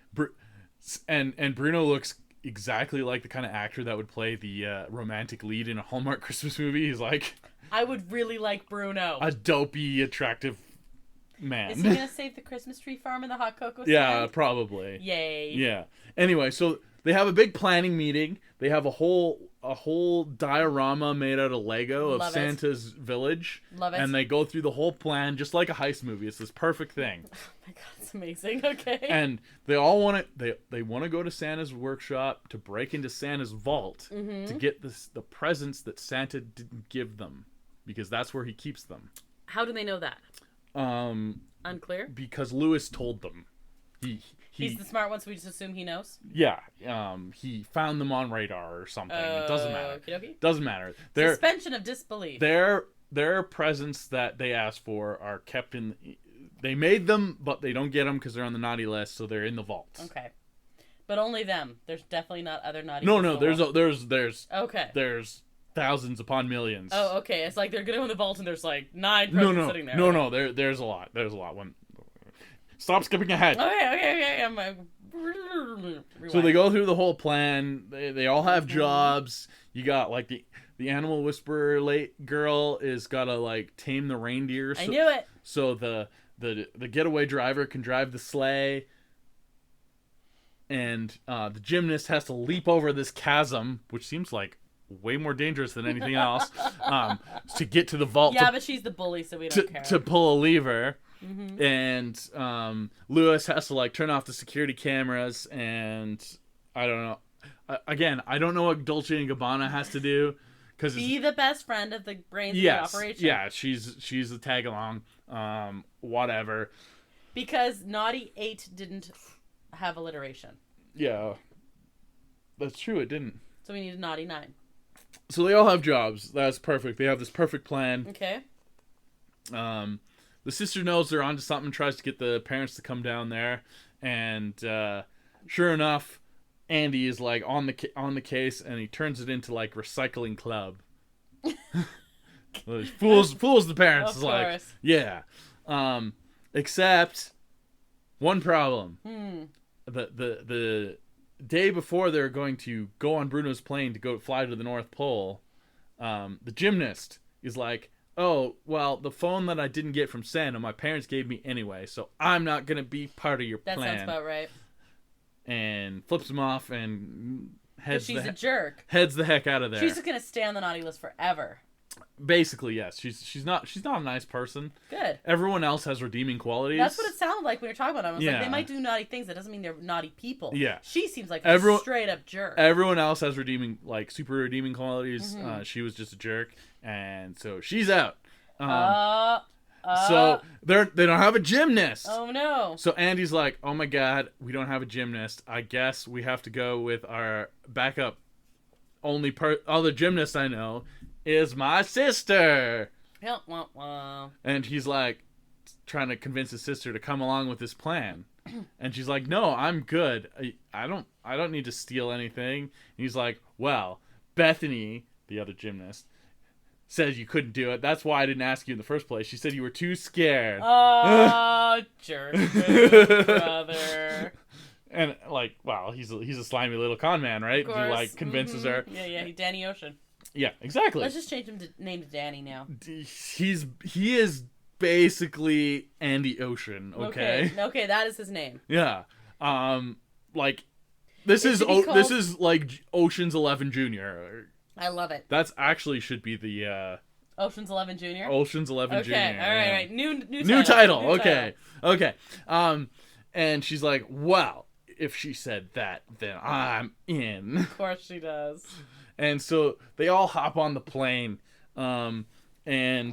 And Bruno looks exactly like the kind of actor that would play the romantic lead in a Hallmark Christmas movie. He's like, I would really like Bruno. A dopey, attractive man. Is he gonna save the Christmas tree farm and the hot cocoa stand? Yeah, probably. Yay. Yeah. Anyway, so they have a big planning meeting. They have a whole diorama made out of Lego of Santa's village. Love it. And they go through the whole plan just like a heist movie. It's this perfect thing. Oh my god, it's amazing. Okay. And they all want to they want to go to Santa's workshop to break into Santa's vault to get the presents that Santa didn't give them, because that's where he keeps them. How do they know that? Unclear. Because Lewis told them. He's the smart one, so we just assume he knows? Yeah. He found them on radar or something. It doesn't matter. Okey-dokey. Doesn't matter. Suspension of disbelief. Their presents that they asked for are kept in... They made them, but they don't get them because they're on the naughty list, so they're in the vault. Okay. But only them. There's definitely not other naughty No, there's okay. There's thousands upon millions. Oh, okay. It's like they're going to go in the vault and there's like 9 presents sitting there. No, there's a lot. There's a lot. Stop skipping ahead. Okay. I'm so they go through the whole plan. They all have jobs. You got like the animal whisperer girl is gotta like tame the reindeer. I knew it. So the getaway driver can drive the sleigh, and the gymnast has to leap over this chasm, which seems like way more dangerous than anything else, to get to the vault. Yeah, but she's the bully, so we don't care. To pull a lever. Mm-hmm. And Lewis has to like turn off the security cameras, and I don't know. Again, I don't know what Dolce and Gabbana has to do. Be the best friend of the brains of the operation. Yeah, she's a tag along. Whatever. Because Naughty 8 didn't have alliteration. Yeah, that's true. It didn't. So we need a Naughty 9. So they all have jobs. That's perfect. They have this perfect plan. Okay. The sister knows they're onto something, tries to get the parents to come down there, and sure enough, Andy is like on the case, and he turns it into like recycling club. fools the parents. Of like, course. Yeah. Except one problem. The day before they're going to go on Bruno's plane to go fly to the North Pole, the gymnast is like, "Oh, well, the phone that I didn't get from Santa, my parents gave me anyway, so I'm not going to be part of your plan." That sounds about right. And flips him off and heads a jerk. Heads the heck out of there. She's just going to stay on the naughty list forever. Basically, yes. She's not a nice person. Good. Everyone else has redeeming qualities. That's what it sounded like when you're talking about them. I was like, they might do naughty things. That doesn't mean they're naughty people. Yeah. She seems like a straight up jerk. Everyone else has super redeeming qualities. She was just a jerk, and so she's out. So they don't have a gymnast. Oh no. So Andy's like, "Oh my god, we don't have a gymnast. I guess we have to go with our backup. Other gymnast I know is my sister." Yeah, and he's like, trying to convince his sister to come along with his plan. And she's like, no, I'm good. I don't need to steal anything. And he's like, well, Bethany, the other gymnast, says you couldn't do it. That's why I didn't ask you in the first place. She said you were too scared. Oh, jerk move, brother. And like, wow, he's a slimy little con man, right? He like convinces her. Yeah, Danny Ocean. Yeah, exactly. Let's just change him to name to Danny now. He is basically Andy Ocean, okay? Okay, that is his name. Yeah. Like this is like Ocean's 11 Junior. I love it. That's actually should be the Ocean's 11 Junior. Ocean's 11 Junior. Okay, all right. New title. Okay. And she's like, "Well, if she said that, then I'm in." Of course she does. And so they all hop on the plane. And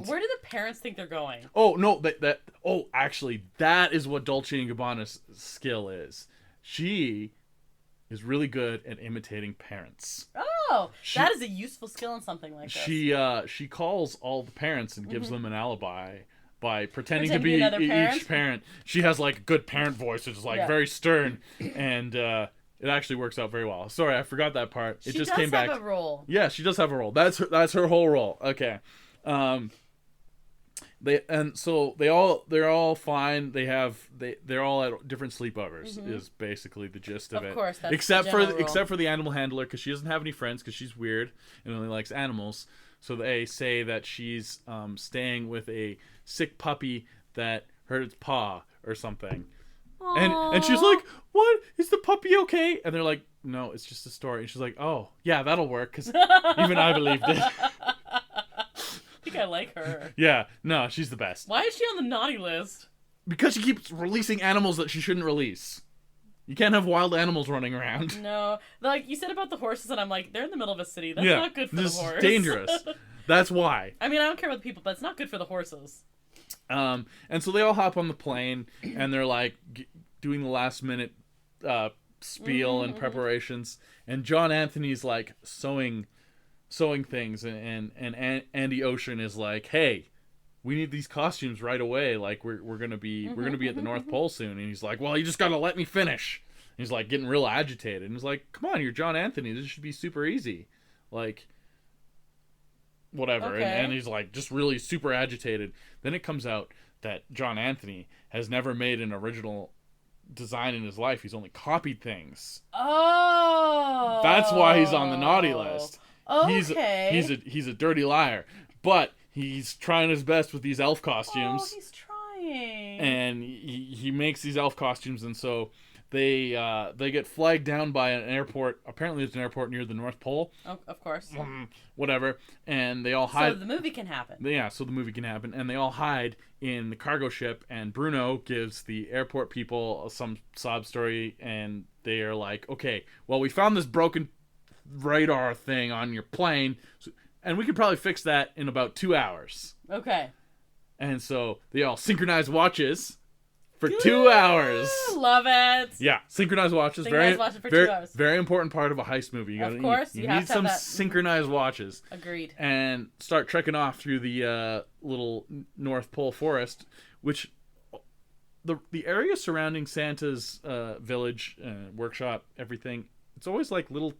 where do the parents think they're going? Oh no, actually, that is what Dolce & Gabbana's skill is. She is really good at imitating parents. Oh, that is a useful skill in something like this. She calls all the parents and gives them an alibi by pretending to be each parent. She has like a good parent voice, which is like very stern, and it actually works out very well. Sorry, I forgot that part. It just came back. She does have a role. Yeah, she does have a role. That's her whole role. Okay. They're all fine. They're all at different sleepovers. Is basically the gist of it. Of course, that's except for the animal handler, because she doesn't have any friends because she's weird and only likes animals. So they say that she's staying with a sick puppy that hurt its paw or something. And she's like, "What? Is the puppy okay?" And they're like, "No, it's just a story." And she's like, "Oh, yeah, that'll work," because even I believed it. I think I like her. Yeah, no, she's the best. Why is she on the naughty list? Because she keeps releasing animals that she shouldn't release. You can't have wild animals running around. No, like you said about the horses, and I'm like, they're in the middle of a city. That's not good for the horse. It's dangerous. That's why. I mean, I don't care about the people, but it's not good for the horses. And so they all hop on the plane, and they're like doing the last minute spiel and preparations. And John Anthony's like sewing things, and Andy Ocean is like, "Hey, we need these costumes right away. Like we're gonna be at the North Pole soon." And he's like, "Well, you just gotta let me finish." And he's like getting real agitated, and he's like, "Come on, you're John Anthony. This should be super easy." Like, whatever. Okay. And he's like just really super agitated. Then it comes out that John Anthony has never made an original design in his life. He's only copied things. Oh, that's why he's on the naughty list. Okay. He's a dirty liar, but he's trying his best with these elf costumes. Oh, he's trying. And he makes these elf costumes, and so they get flagged down by an airport. Apparently, it's an airport near the North Pole. Oh, of course. Whatever. And they all hide. So the movie can happen. Yeah, so the movie can happen, and they all hide in the cargo ship. And Bruno gives the airport people some sob story, and they are like, "Okay, well, we found this broken radar thing on your plane, and we could probably fix that in about 2 hours." Okay. And so they all synchronize watches for 2 hours. Love it. Yeah, synchronized watches. Synchronized watches for 2 hours. Very important part of a heist movie. You of course, you need some synchronized watches. Agreed. And start trekking off through the little North Pole forest, which the area surrounding Santa's village, workshop, everything. It's always like little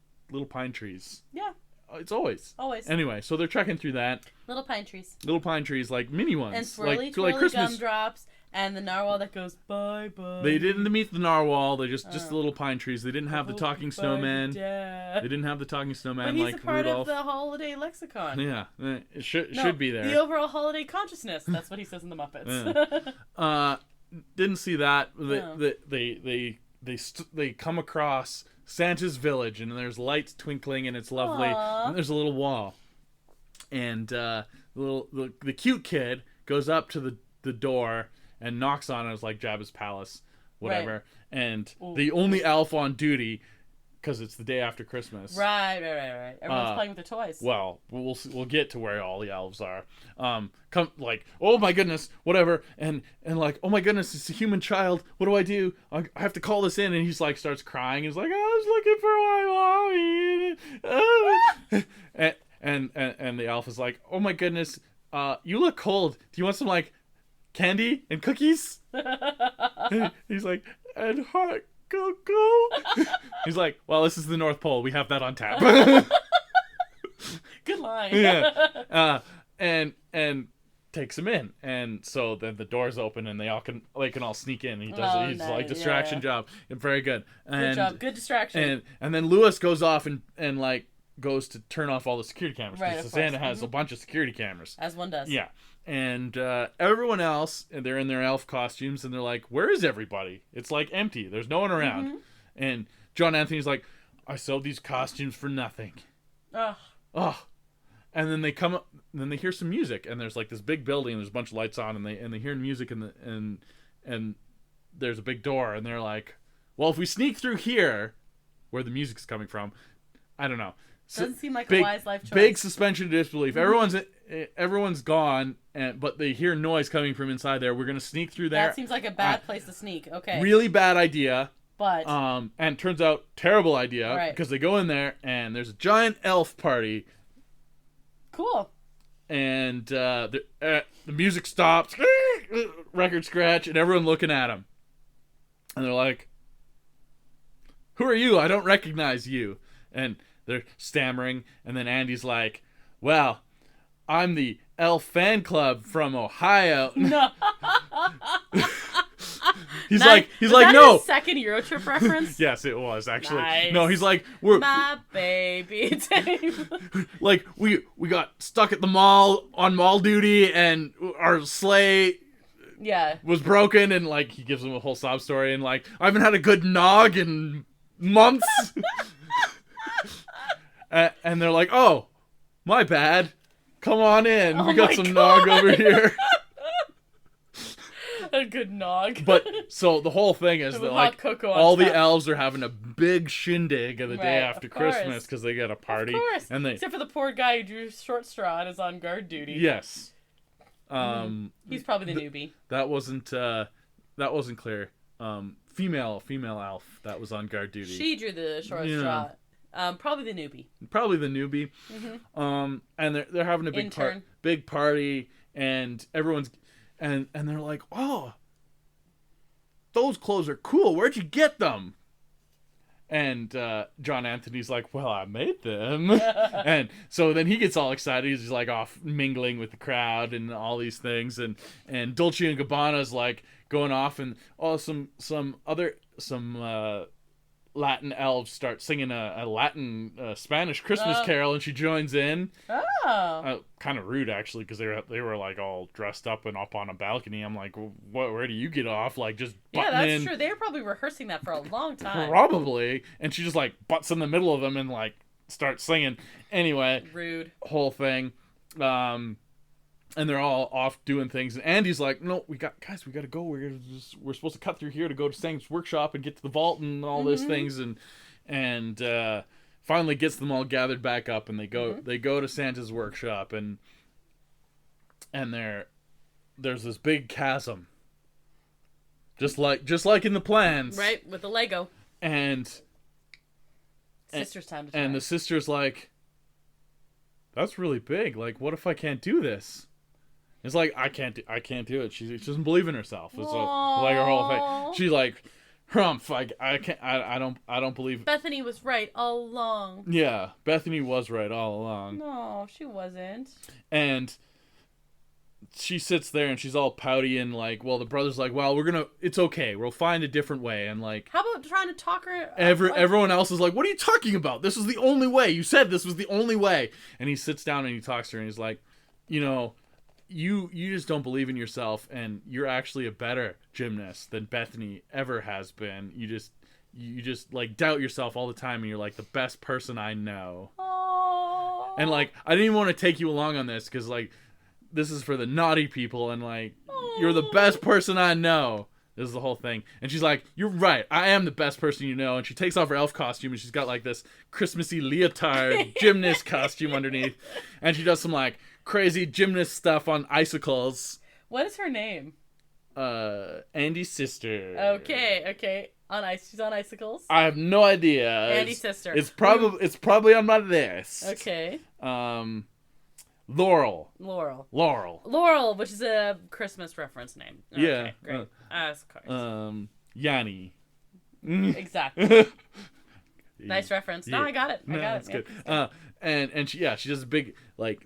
pine trees. Yeah. It's always. Anyway, so they're trekking through that. Little pine trees. Little pine trees, like mini ones. And swirly Christmas gumdrops, and the narwhal that goes bye-bye. They didn't meet the narwhal. They're just the little pine trees. They didn't have the talking snowman. They didn't have the talking snowman but like he's a part Rudolph. of the holiday lexicon. Yeah, it should be there. The overall holiday consciousness. That's what he says in the Muppets. Yeah. Didn't see that. No. They come across Santa's village, and there's lights twinkling, and it's lovely. Aww. And there's a little wall, and the cute kid goes up to the door and knocks on it. It's like Jabba's palace, whatever. Right. And the only elf on duty, because it's the day after Christmas. Right. Everyone's playing with their toys. Well, we'll get to where all the elves are. Come like, oh my goodness, whatever, and like, oh my goodness, it's a human child. What do I do? I have to call this in, and he's like starts crying. He's like, I was looking for my mommy. And the elf is like, oh my goodness, you look cold. Do you want some like candy and cookies. He's like, and hot cocoa. He's like, well, this is the North Pole. We have that on tap. Good line. Yeah. And takes him in, and so then the doors open and they can all sneak in. He's nice. like distraction job, and very good. And, good job, good distraction. And then Lewis goes off and like goes to turn off all the security cameras because Santa has a bunch of security cameras, as one does. Yeah, and everyone else, and they're in their elf costumes, and they're like, "Where is everybody? It's like empty. There's no one around." And John Anthony's like, "I sold these costumes for nothing." Ugh. And then they come up, and then they hear some music, and there's like this big building, and there's a bunch of lights on, and they hear music, and there's a big door, and they're like, well, if we sneak through here, where the music's coming from, I don't know. Doesn't seem like a wise life choice. Big suspension of disbelief. Everyone's gone, but they hear noise coming from inside there. We're gonna sneak through there. That seems like a bad place to sneak. Okay. Really bad idea. But and it turns out terrible idea because they go in there, and there's a giant elf party. Cool. And the music stops, record scratch, and everyone looking at him. And they're like, who are you? I don't recognize you. And they're stammering, and then Andy's like, well, I'm the Elf fan club from Ohio. No. He's like, no. Second Euro Trip reference? Yes, it was actually. Nice. No, he's like, we're my baby. like we got stuck at the mall on mall duty, and our sleigh was broken, and like he gives them a whole sob story, and like I haven't had a good nog in months. And they're like, oh, my bad. Come on in. We got some nog over here. A good nog. But so the whole thing is that like all the elves are having a big shindig the day after Christmas because they got a party. Of course. And except for the poor guy who drew short straw and is on guard duty. Yes. He's probably the newbie. That wasn't clear. Female elf that was on guard duty. She drew the short straw. Probably the newbie. Mm-hmm. And they're having a big party, and everyone's and they're like, oh, those clothes are cool. Where'd you get them? And John Anthony's like, well, I made them. And so then he gets all excited. He's like off mingling with the crowd and all these things. And Dolce & Gabbana's like going off, and some Latin elves start singing a Latin Spanish Christmas carol, and she joins in. Oh, kind of rude actually, because they were like all dressed up and up on a balcony. I'm like, where do you get off? Like just butting in. True. They were probably rehearsing that for a long time. Probably, and she just like butts in the middle of them and like starts singing. Anyway, rude whole thing. And they're all off doing things, and Andy's like, "No, we got to go. We're supposed to cut through here to go to Sam's workshop and get to the vault and all those things." And finally gets them all gathered back up, and they go to Santa's workshop, and there's this big chasm, just like in the plans, right, with the Lego. And sister's time to try. And the sister's like, "That's really big. Like, what if I can't do this?" It's like, I can't do it. She doesn't believe in herself. It's like her whole thing. She's like, Humph, I can't. I don't believe. Bethany was right all along. Yeah, Bethany was right all along. No, she wasn't. And she sits there and she's all pouty and like, well, the brother's like, well, it's okay. We'll find a different way. And like, how about trying to talk her? Everyone else is like, what are you talking about? This was the only way. You said this was the only way. And he sits down and he talks to her and he's like, you just don't believe in yourself, and you're actually a better gymnast than Bethany ever has been. You just like doubt yourself all the time, and you're like the best person I know. Aww. And like, I didn't even want to take you along on this because like this is for the naughty people, and like you're the best person I know. This is the whole thing. And she's like, you're right, I am the best person you know. And she takes off her elf costume, and she's got like this Christmassy leotard gymnast costume underneath, and she does some like crazy gymnast stuff on icicles. What is her name? Andy's sister. Okay. She's on icicles. I have no idea. Andy's sister. It's probably on my list. Okay. Laurel. Laurel, which is a Christmas reference name. Okay, Yeah. great. Of course. Yanni. Exactly. Nice reference. No, I got it. That's Yeah, good. And she does big like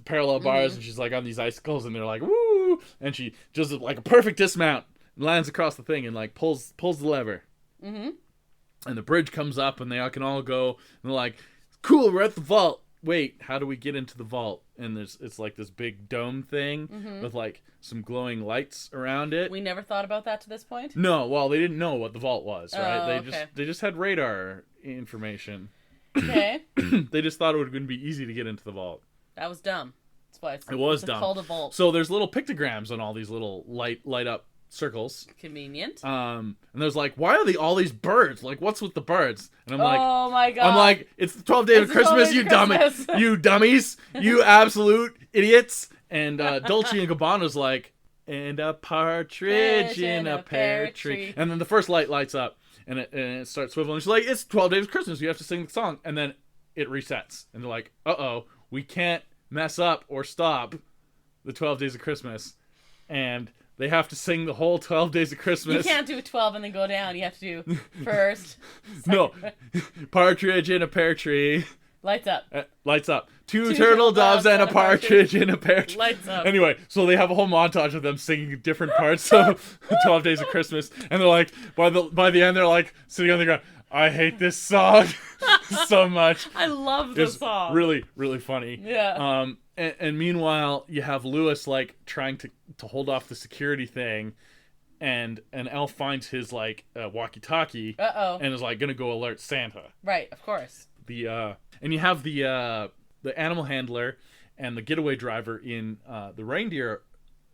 parallel bars, and she's like on these icicles, and they're like woo, and she does like a perfect dismount, lands across the thing, and like pulls the lever, and the bridge comes up, and they all can all go, and they're like, cool, we're at the vault. Wait, how do we get into the vault? And it's like this big dome thing with like some glowing lights around it. We never thought about that to this point. No, well, they didn't know what the vault was, right? Oh, They just had radar information. Okay. They just thought it would be easy to get into the vault. That was dumb. That's why It was dumb. Called a vault. So there's little pictograms on all these little light up circles. Convenient. And there's like, why are all these birds? Like, what's with the birds? And I'm like, oh my god. I'm like, it's the 12th day of Christmas, you dummies, you dummies, you absolute idiots. And Dolce and Gabbana's like, and a partridge in a pear tree. And then the first light lights up, and it starts swiveling. She's like, it's 12 days of Christmas, you have to sing the song. And then it resets. And they're like, uh-oh, we can't mess up or stop the 12 days of Christmas. And they have to sing the whole 12 days of Christmas. You can't do 12 and then go down. You have to do first. No. Partridge in a pear tree. Lights up. Lights up. Two turtle doves and a partridge in a pear tree. Lights up. Anyway, so they have a whole montage of them singing different parts of 12 Days of Christmas. And they're like, by the end, they're like sitting on the ground, I hate this song so much. I love the song. Really, really funny. Yeah. And meanwhile, you have Lewis like trying to hold off the security thing, and Elf finds his like walkie-talkie. And is like gonna go alert Santa. Right, of course. And you have the animal handler and the getaway driver in the reindeer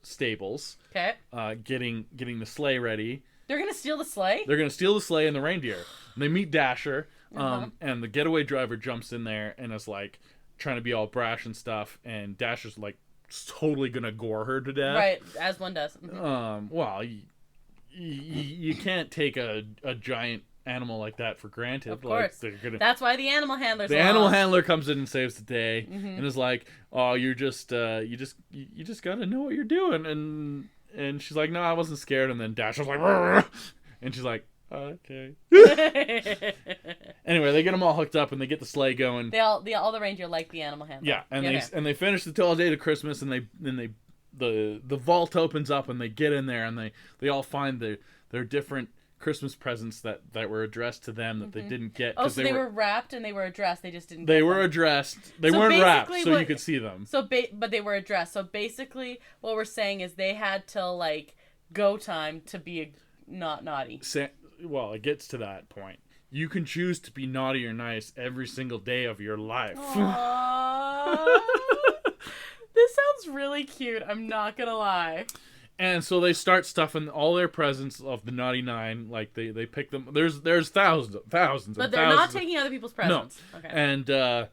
stables. Okay. Getting the sleigh ready. They're gonna steal the sleigh? They're gonna steal the sleigh and the reindeer. And they meet Dasher. And the getaway driver jumps in there and is like trying to be all brash and stuff, and Dasher's like totally gonna gore her to death. Right, as one does. Well, you can't take a giant animal like that for granted. Of course. Like, that's why the animal handler's animal handler comes in and saves the day, and is like, "Oh, you just gotta know what you're doing." And she's like, "No, I wasn't scared." And then Dasher's like, "Rrr!" And she's like, okay. Anyway, they get them all hooked up and they get the sleigh going. All the reindeer like the animal handler. Yeah, and they finish the 12 Days of Christmas, and the vault opens up and they get in there, and they all find their different Christmas presents that were addressed to them that they didn't get. Oh, so they were wrapped and they were addressed. They just didn't. They were addressed. They weren't wrapped, so you could see them. But they were addressed. So basically, what we're saying is they had till like go time to be not naughty. Well, it gets to that point. You can choose to be naughty or nice every single day of your life. This sounds really cute. I'm not gonna lie. And so they start stuffing all their presents of the Naughty Nine. Like they pick them. There's thousands. But they're not taking other people's presents. No. Okay.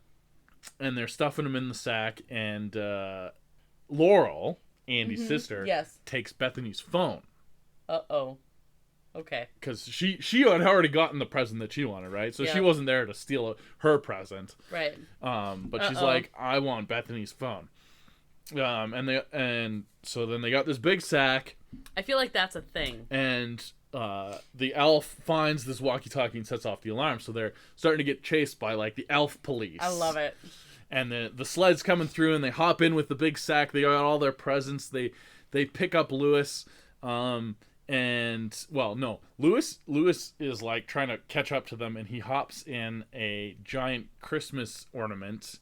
And they're stuffing them in the sack. And Laurel, Andy's sister, takes Bethany's phone. Uh-oh. Okay. Because she had already gotten the present that she wanted, right? So she wasn't there to steal her present. Right. But she's like, I want Bethany's phone. And so then they got this big sack. I feel like that's a thing. And the elf finds this walkie-talkie and sets off the alarm. So they're starting to get chased by like the elf police. I love it. And the sled's coming through, and they hop in with the big sack. They got all their presents. They pick up Lewis. And well, no, Lewis is like trying to catch up to them, and he hops in a giant Christmas ornament,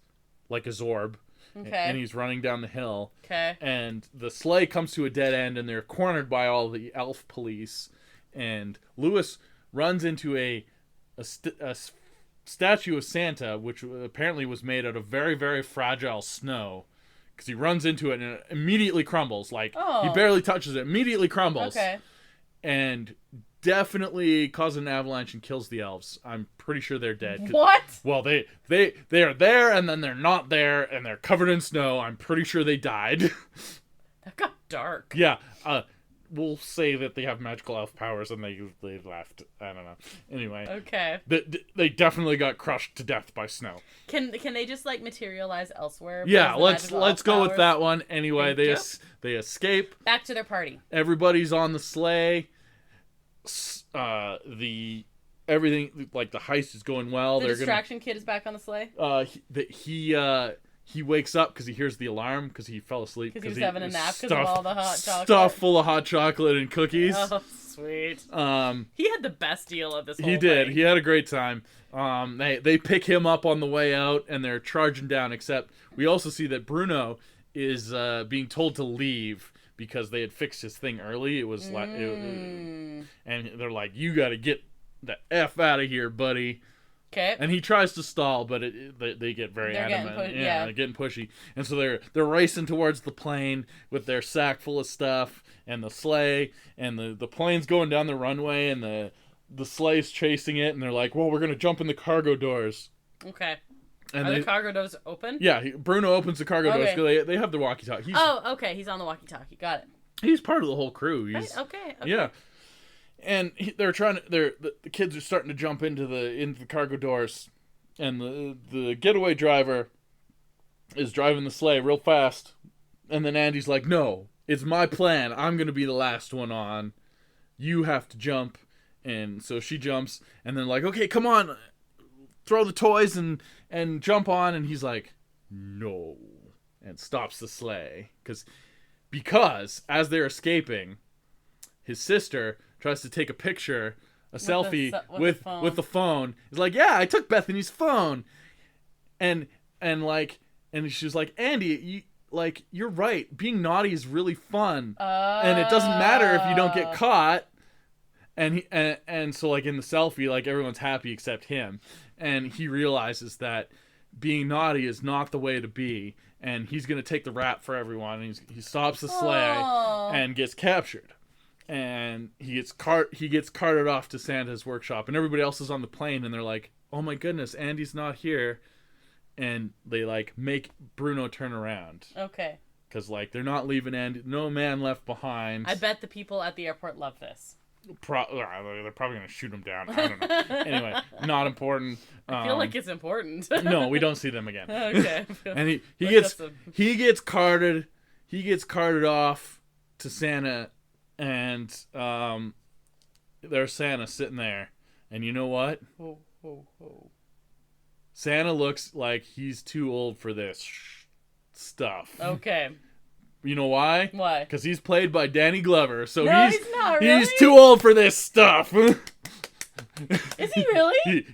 like a Zorb. Okay. And he's running down the hill. Okay. And the sleigh comes to a dead end, and they're cornered by all the elf police. And Lewis runs into a statue of Santa, which apparently was made out of very, very fragile snow. Because he runs into it, and it immediately crumbles. Like, he barely touches it. Immediately crumbles. Okay. And definitely causes an avalanche and kills the elves. I'm pretty sure they're dead. What? Well, they are there, and then they're not there, and they're covered in snow. I'm pretty sure they died. That got dark. Yeah. we'll say that they have magical elf powers and they left. I don't know. Anyway. Okay. They definitely got crushed to death by snow. Can they just like materialize elsewhere? Yeah, let's go with that one. Anyway, they escape. Back to their party. Everybody's on the sleigh. Everything like the heist is going well. The distraction kid is back on the sleigh. He wakes up because he hears the alarm because he fell asleep because he was having a nap because of all the hot chocolate. Stuffed full of hot chocolate and cookies. Oh, sweet. He had the best deal of this whole thing. He did. He had a great time. They pick him up on the way out and they're charging down. Except we also see that Bruno is being told to leave because they had fixed his thing early. It was and they're like, "You got to get the F out of here, buddy." Okay. And he tries to stall, but they get very adamant. They're getting pushy. And so they're racing towards the plane with their sack full of stuff and the sleigh, and the plane's going down the runway and the sleigh's chasing it, and they're like, "Well, we're going to jump in the cargo doors." Okay. And Are the cargo doors open? Yeah, Bruno opens the cargo doors because they have the walkie-talkie. Okay. He's on the walkie-talkie. Got it. He's part of the whole crew. Right? Okay. Yeah. And the kids are starting to jump into the cargo doors, and the getaway driver is driving the sleigh real fast, and then Andy's like, "No, it's my plan. I'm gonna be the last one on. You have to jump." And so she jumps, and then like, "Okay, come on, throw the toys and jump on." And he's like, "No," and stops the sleigh because as they're escaping, his sister tries to take a picture, selfie with the phone. He's like, "Yeah, I took Bethany's phone," and she's like, "Andy, you're right. Being naughty is really fun, and it doesn't matter if you don't get caught." And so like in the selfie, like everyone's happy except him, and he realizes that being naughty is not the way to be, and he's gonna take the rap for everyone. And he stops the sleigh and gets captured. And he gets carted off to Santa's workshop, and everybody else is on the plane, and they're like, "Oh my goodness, Andy's not here," and they like make Bruno turn around. Okay. Because like they're not leaving Andy, no man left behind. I bet the people at the airport love this. They're probably gonna shoot him down. I don't know. Anyway, not important. I feel like it's important. No, we don't see them again. Okay. And he gets carted off to Santa. And there's Santa sitting there, and you know what? Santa looks like he's too old for this stuff. Okay. You know why? Why? Because he's played by Danny Glover, so he's not, really? He's too old for this stuff. Is he really?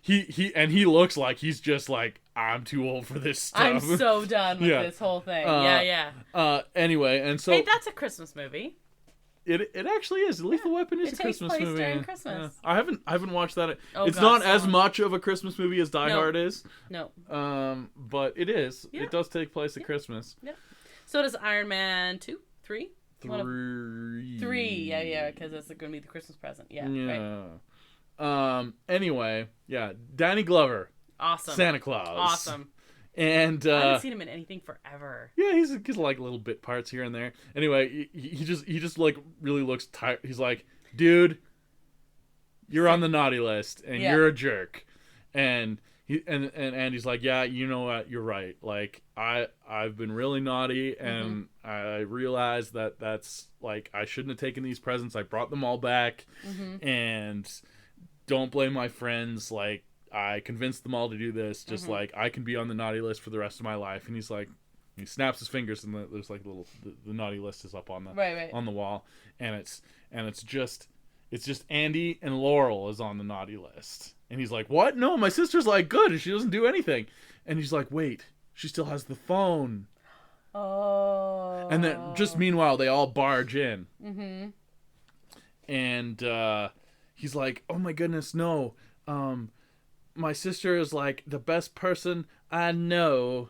He looks like he's just like, "I'm too old for this stuff. I'm so done with this whole thing." Anyway, and so hey, that's a Christmas movie. It actually is. Lethal Weapon is a Christmas movie. It takes place during Christmas. I haven't watched that. It's not as much of a Christmas movie as Die Hard is. No. But it is. Yeah. It does take place at Christmas. Yeah. So does Iron Man 2, 3? 3. Yeah, because it's going to be the Christmas present. Yeah. Right. Anyway, Danny Glover. Awesome. Santa Claus. Awesome. And I haven't seen him in anything forever. Yeah, he's like little bit parts here and there. Anyway, he just like really looks tired. He's like, "Dude, you're on the naughty list, and you're a jerk." And Andy's like, "Yeah, you know what? You're right. Like I've been really naughty, and I realized that's like I shouldn't have taken these presents. I brought them all back, and don't blame my friends. Like I convinced them all to do this. Just like I can be on the naughty list for the rest of my life." And he's like, he snaps his fingers, and there's like the naughty list is up on the on the wall, and it's just Andy and Laurel is on the naughty list. And he's like, "What? No, my sister's like good, and she doesn't do anything." And he's like, "Wait, she still has the phone." Oh. And then just meanwhile, they all barge in. And he's like, "Oh my goodness, no. My sister is like the best person I know."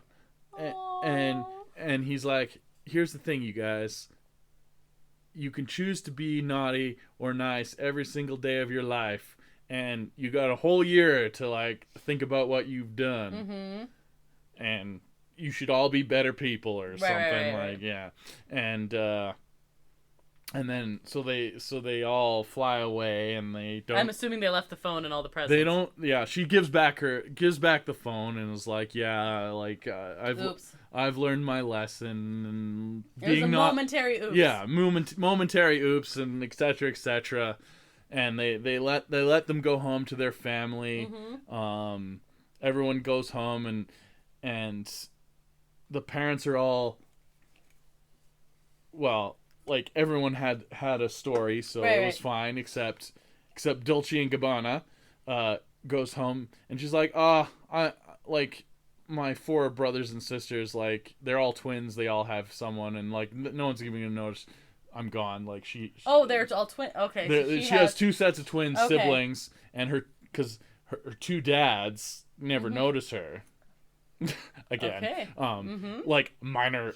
And he's like, "Here's the thing, you guys. You can choose to be naughty or nice every single day of your life, and you got a whole year to like think about what you've done. And you should all be better people or something." And And then so they all fly away, and they don't. I'm assuming they left the phone and all the presents. They don't. Yeah, she gives back the phone and is like, yeah, like I've learned my lesson, and it was a momentary oops. Yeah, momentary oops, and etc. etc. And they let them go home to their family. Mm-hmm. Everyone goes home, and the parents are all, well, like everyone had a story, so it was fine, except Dolce and Gabbana goes home, and she's like, I like my 4 brothers and sisters, like they're all twins, they all have someone, and like no one's giving a notice I'm gone. Like they're all twin. Okay, so she has 2 sets of twin siblings, and because her 2 dads never notice her. Again, okay. Like minor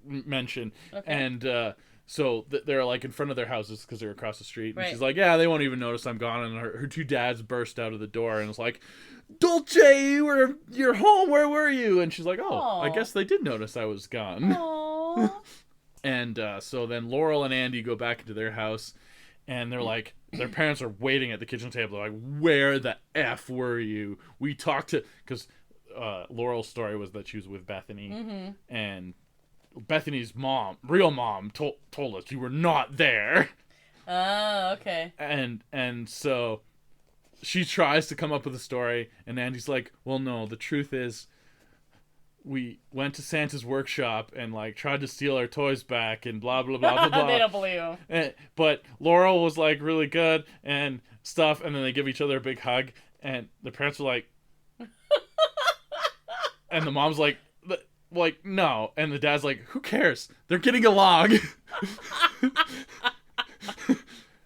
mention, okay. And so they're like in front of their houses because they're across the street, and right. she's like, yeah, they won't even notice I'm gone, and her 2 dads burst out of the door and it's like, Dolce, you're home, where were you? And she's like, oh, I guess they did notice I was gone. And so then Laurel and Andy go back into their house, and they're like, their parents are waiting at the kitchen table. They're like, where the F were you? We talked to, because Laurel's story was that she was with Bethany, and Bethany's real mom, told us you were not there. Oh, okay. And so she tries to come up with a story, and Andy's like, well, no, the truth is, we went to Santa's workshop and like tried to steal our toys back and blah blah blah blah blah. They don't believe him. But Laurel was like really good and stuff, and then they give each other a big hug, and the parents were like, and the mom's like no, and the dad's like, who cares? They're getting along.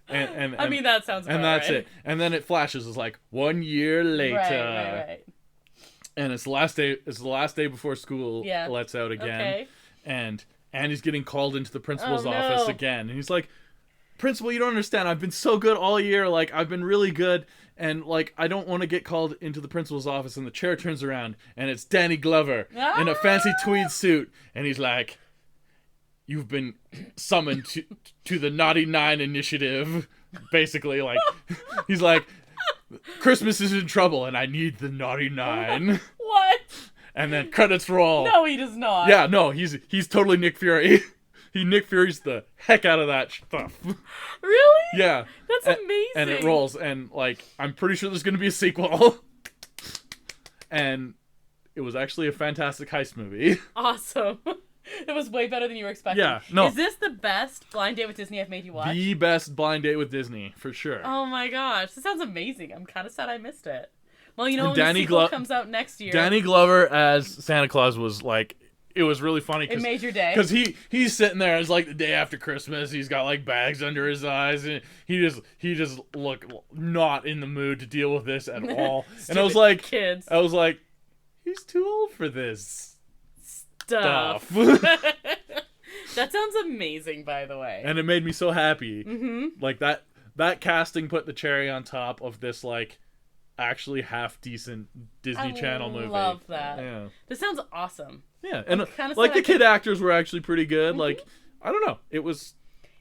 and I mean, that sounds about and that's right. it. And then it flashes. It's like 1 year later. Right. And it's the last day. It's the last day before school lets out again. Okay. And Andy's getting called into the principal's office again, and he's like, "Principal, you don't understand. I've been so good all year. Like I've been really good, and like I don't want to get called into the principal's office." And the chair turns around, and it's Danny Glover in a fancy tweed suit, and he's like, "You've been summoned to the Naughty Nine initiative." Basically, like he's like, Christmas is in trouble, and I need the Naughty Nine. What? And then credits roll. No, he does not. Yeah, no, he's totally Nick Fury. He Nick Fury's the heck out of that stuff. Really? Yeah. That's amazing. And it rolls, and like I'm pretty sure there's gonna be a sequel. And it was actually a fantastic heist movie. Awesome. It was way better than you were expecting. Yeah, no. Is this the best blind date with Disney I've made you watch? The best blind date with Disney, for sure. Oh my gosh, this sounds amazing. I'm kind of sad I missed it. Well, you know, when the sequel comes out next year. Danny Glover as Santa Claus was like, it was really funny. It made your day. Because he's sitting there, it's like the day after Christmas, he's got like bags under his eyes, and he just looked not in the mood to deal with this at all. And I was like, kids. He's too old for this stuff. That sounds amazing, by the way. And it made me so happy. Mm-hmm. Like that casting put the cherry on top of this like actually half decent Disney Channel movie. I love that. Yeah. This sounds awesome. Yeah, and like the kid actors were actually pretty good. Mm-hmm. Like I don't know, it was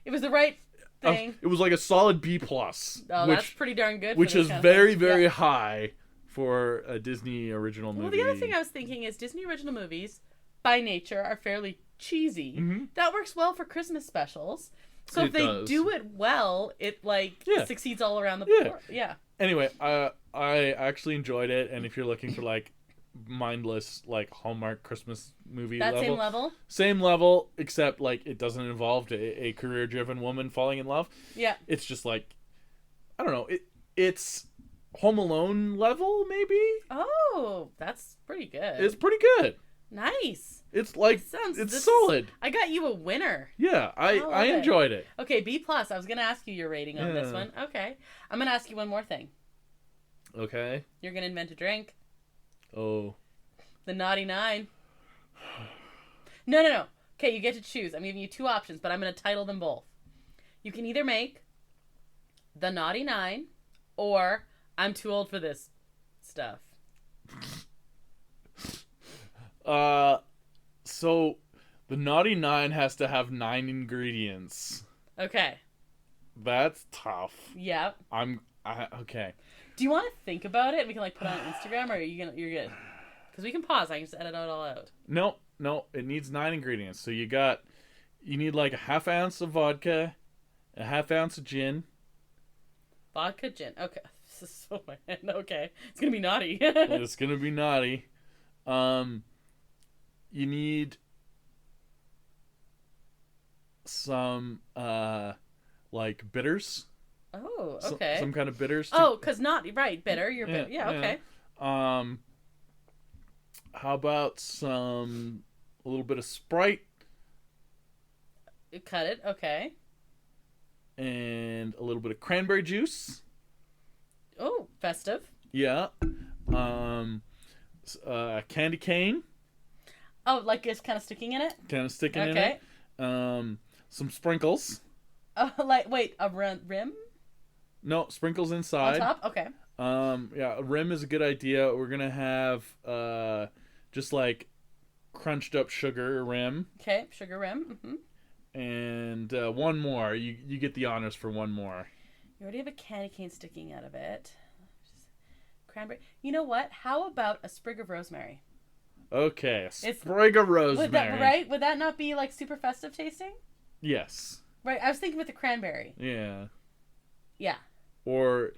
the right thing. It was like a solid B plus. Oh, that's pretty darn good. Which is very very high for a Disney original movie. Well, the other thing I was thinking is Disney original movies, by nature, are fairly cheesy. Mm-hmm. That works well for Christmas specials. So if they do it well, it succeeds all around the board. Yeah. Anyway, I actually enjoyed it, and if you're looking for like mindless like Hallmark Christmas movie same level, except like it doesn't involve a career-driven woman falling in love. Yeah. It's just like, I don't know, it's Home Alone level maybe. Oh, that's pretty good. It's pretty good. Nice. It's like it's solid. I got you a winner. Yeah, I enjoyed it. Okay, B plus. I was gonna ask you your rating on this one. Okay, I'm gonna ask you one more thing. Okay. You're gonna invent a drink. Oh. The Naughty Nine. No. Okay, you get to choose. I'm giving you 2 options, but I'm gonna title them both. You can either make The Naughty Nine or I'm Too Old for This Stuff. So the Naughty Nine has to have 9 ingredients. Okay. That's tough. Yep. Okay. Do you want to think about it? We can like put it on Instagram, or you're good? Because we can pause. I can just edit it all out. No. It needs 9 ingredients. So you need like a half ounce of vodka, a half ounce of gin. Vodka, gin. Okay. This is so okay. It's gonna be naughty. It's gonna be naughty. You need some like bitters. Oh, okay. Some kind of bitters. Because not right, bitter. You're bitter. Yeah, okay. How about a little bit of Sprite? Cut it. Okay. And a little bit of cranberry juice. Oh, festive. Yeah. Candy cane. Oh, like it's kind of sticking in it? Kind of sticking in it. Some sprinkles. Wait, a rim? No, sprinkles inside. On top? Okay. Yeah, a rim is a good idea. We're gonna have just like crunched up sugar rim. Okay, sugar rim. Mm-hmm. And one more. You get the honors for one more. You already have a candy cane sticking out of it. Cranberry. You know what? How about a sprig of rosemary? Okay, a sprig of rosemary. Would that not be like super festive tasting? Yes. Right. I was thinking with the cranberry. Yeah. Yeah. Or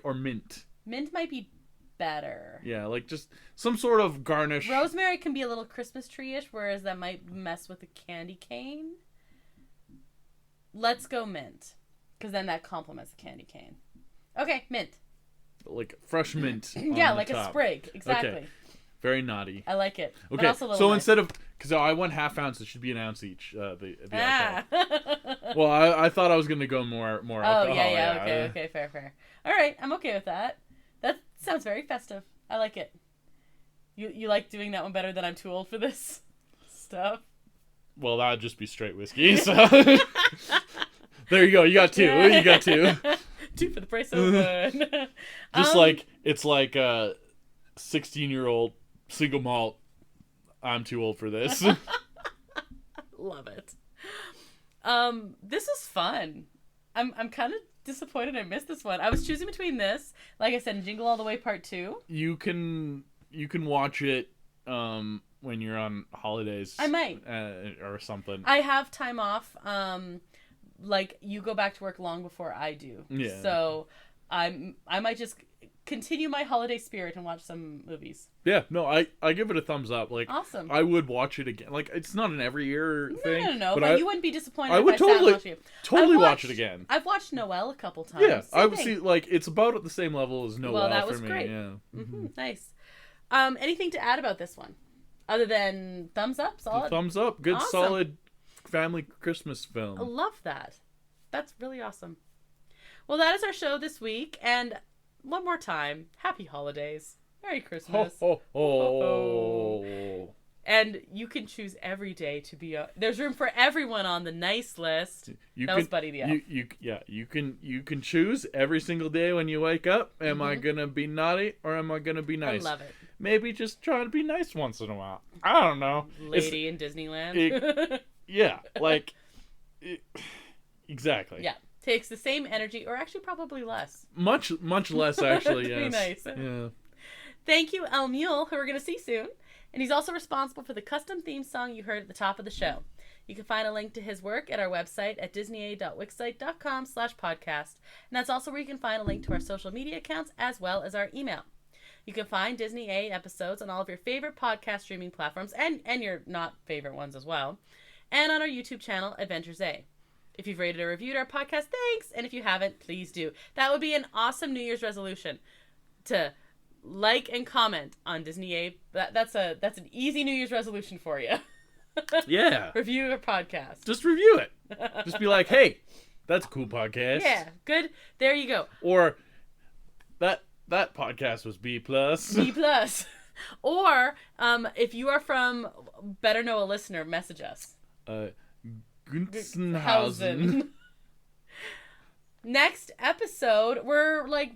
or mint. Mint might be better. Yeah, like just some sort of garnish. Rosemary can be a little Christmas tree-ish, whereas that might mess with the candy cane. Let's go mint, because then that complements the candy cane. Okay, mint. Like fresh mint. Yeah, like top. A sprig. Exactly. Okay. Very naughty. I like it. Okay, Also so nice. instead of, because I went half ounce, it should be an ounce each. The alcohol. Ah. Well, I thought I was gonna go more alcohol. Oh yeah. Okay, fair. All right, I'm okay with that. That sounds very festive. I like it. You like doing that one better than I'm too old for this stuff? Well, that would just be straight whiskey. So there you go. You got two. You got two. Two for the price of one. Just like it's like a 16-year-old single malt. I'm too old for this. Love it. This is fun. I'm kind of disappointed I missed this one. I was choosing between this, like I said, and Jingle All the Way Part 2. You can watch it when you're on holidays. I might. Or something. I have time off. Like you go back to work long before I do. Yeah. So I might just continue my holiday spirit and watch some movies. Yeah, no, I give it a thumbs up. Like, awesome. I would watch it again. Like, it's not an every year thing. No, but you wouldn't be disappointed. I would watch watch it again. I've watched Noelle a couple times. Yeah, I would see, like, it's about at the same level as Noelle. Well, that was for me. great. Yeah. Mm-hmm. Nice. Anything to add about this one, other than thumbs up? Solid. Thumbs up. Good, awesome. Solid family Christmas film. I love that. That's really awesome. Well, that is our show this week, and one more time, happy holidays. Merry Christmas. Ho, ho, ho. Ho. And you can choose every day to be there's room for everyone on the nice list. Was Buddy the Elf. You can choose every single day when you wake up. Am I gonna be naughty or am I gonna be nice? I love it. Maybe just try to be nice once in a while. I don't know. Lady in Disneyland. Exactly. Yeah. Takes the same energy, or actually probably less. Much less, actually, to yes. Be nice. Yeah. Thank you, El Mule, who we're going to see soon. And he's also responsible for the custom theme song you heard at the top of the show. You can find a link to his work at our website at disneya.wixsite.com/podcast. And that's also where you can find a link to our social media accounts as well as our email. You can find Disney A episodes on all of your favorite podcast streaming platforms and your not favorite ones as well. And on our YouTube channel, Adventures A. If you've rated or reviewed our podcast, thanks. And if you haven't, please do. That would be an awesome New Year's resolution to like and comment on Disney A. That's an easy New Year's resolution for you. Yeah. Review our podcast. Just review it. Just be like, hey, that's a cool podcast. Yeah, good. There you go. Or that podcast was B+. B+. Or if you are from Better Know a Listener, message us. Gunzenhausen. Next episode, we're like,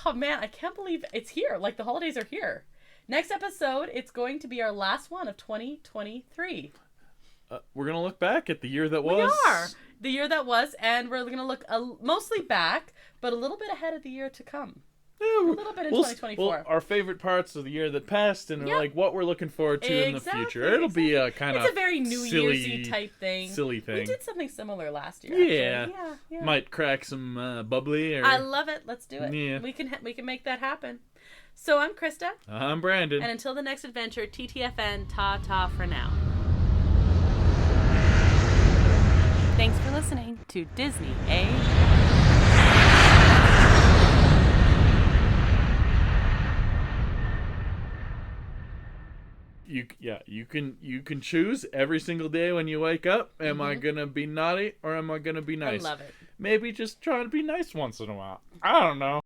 oh man, I can't believe it's here. Like the holidays are here. Next episode, it's going to be our last one of 2023. we're gonna look back at the year that was. We are the year that was, and we're gonna look mostly back, but a little bit ahead of the year to come. A little bit in 2024. Well, our favorite parts of the year that passed, and like what we're looking forward to in the future. It'll be a kind of it's a very New Year's-y type thing. Silly thing. We did something similar last year. Yeah. Actually. Yeah. Might crack some bubbly. Or... I love it. Let's do it. Yeah. We can make that happen. So I'm Krysta. I'm Brandon. And until the next adventure, TTFN, ta-ta for now. Thanks for listening to Disney, You can choose every single day when you wake up. Am I gonna be naughty or am I gonna be nice? I love it. Maybe just try to be nice once in a while. I don't know.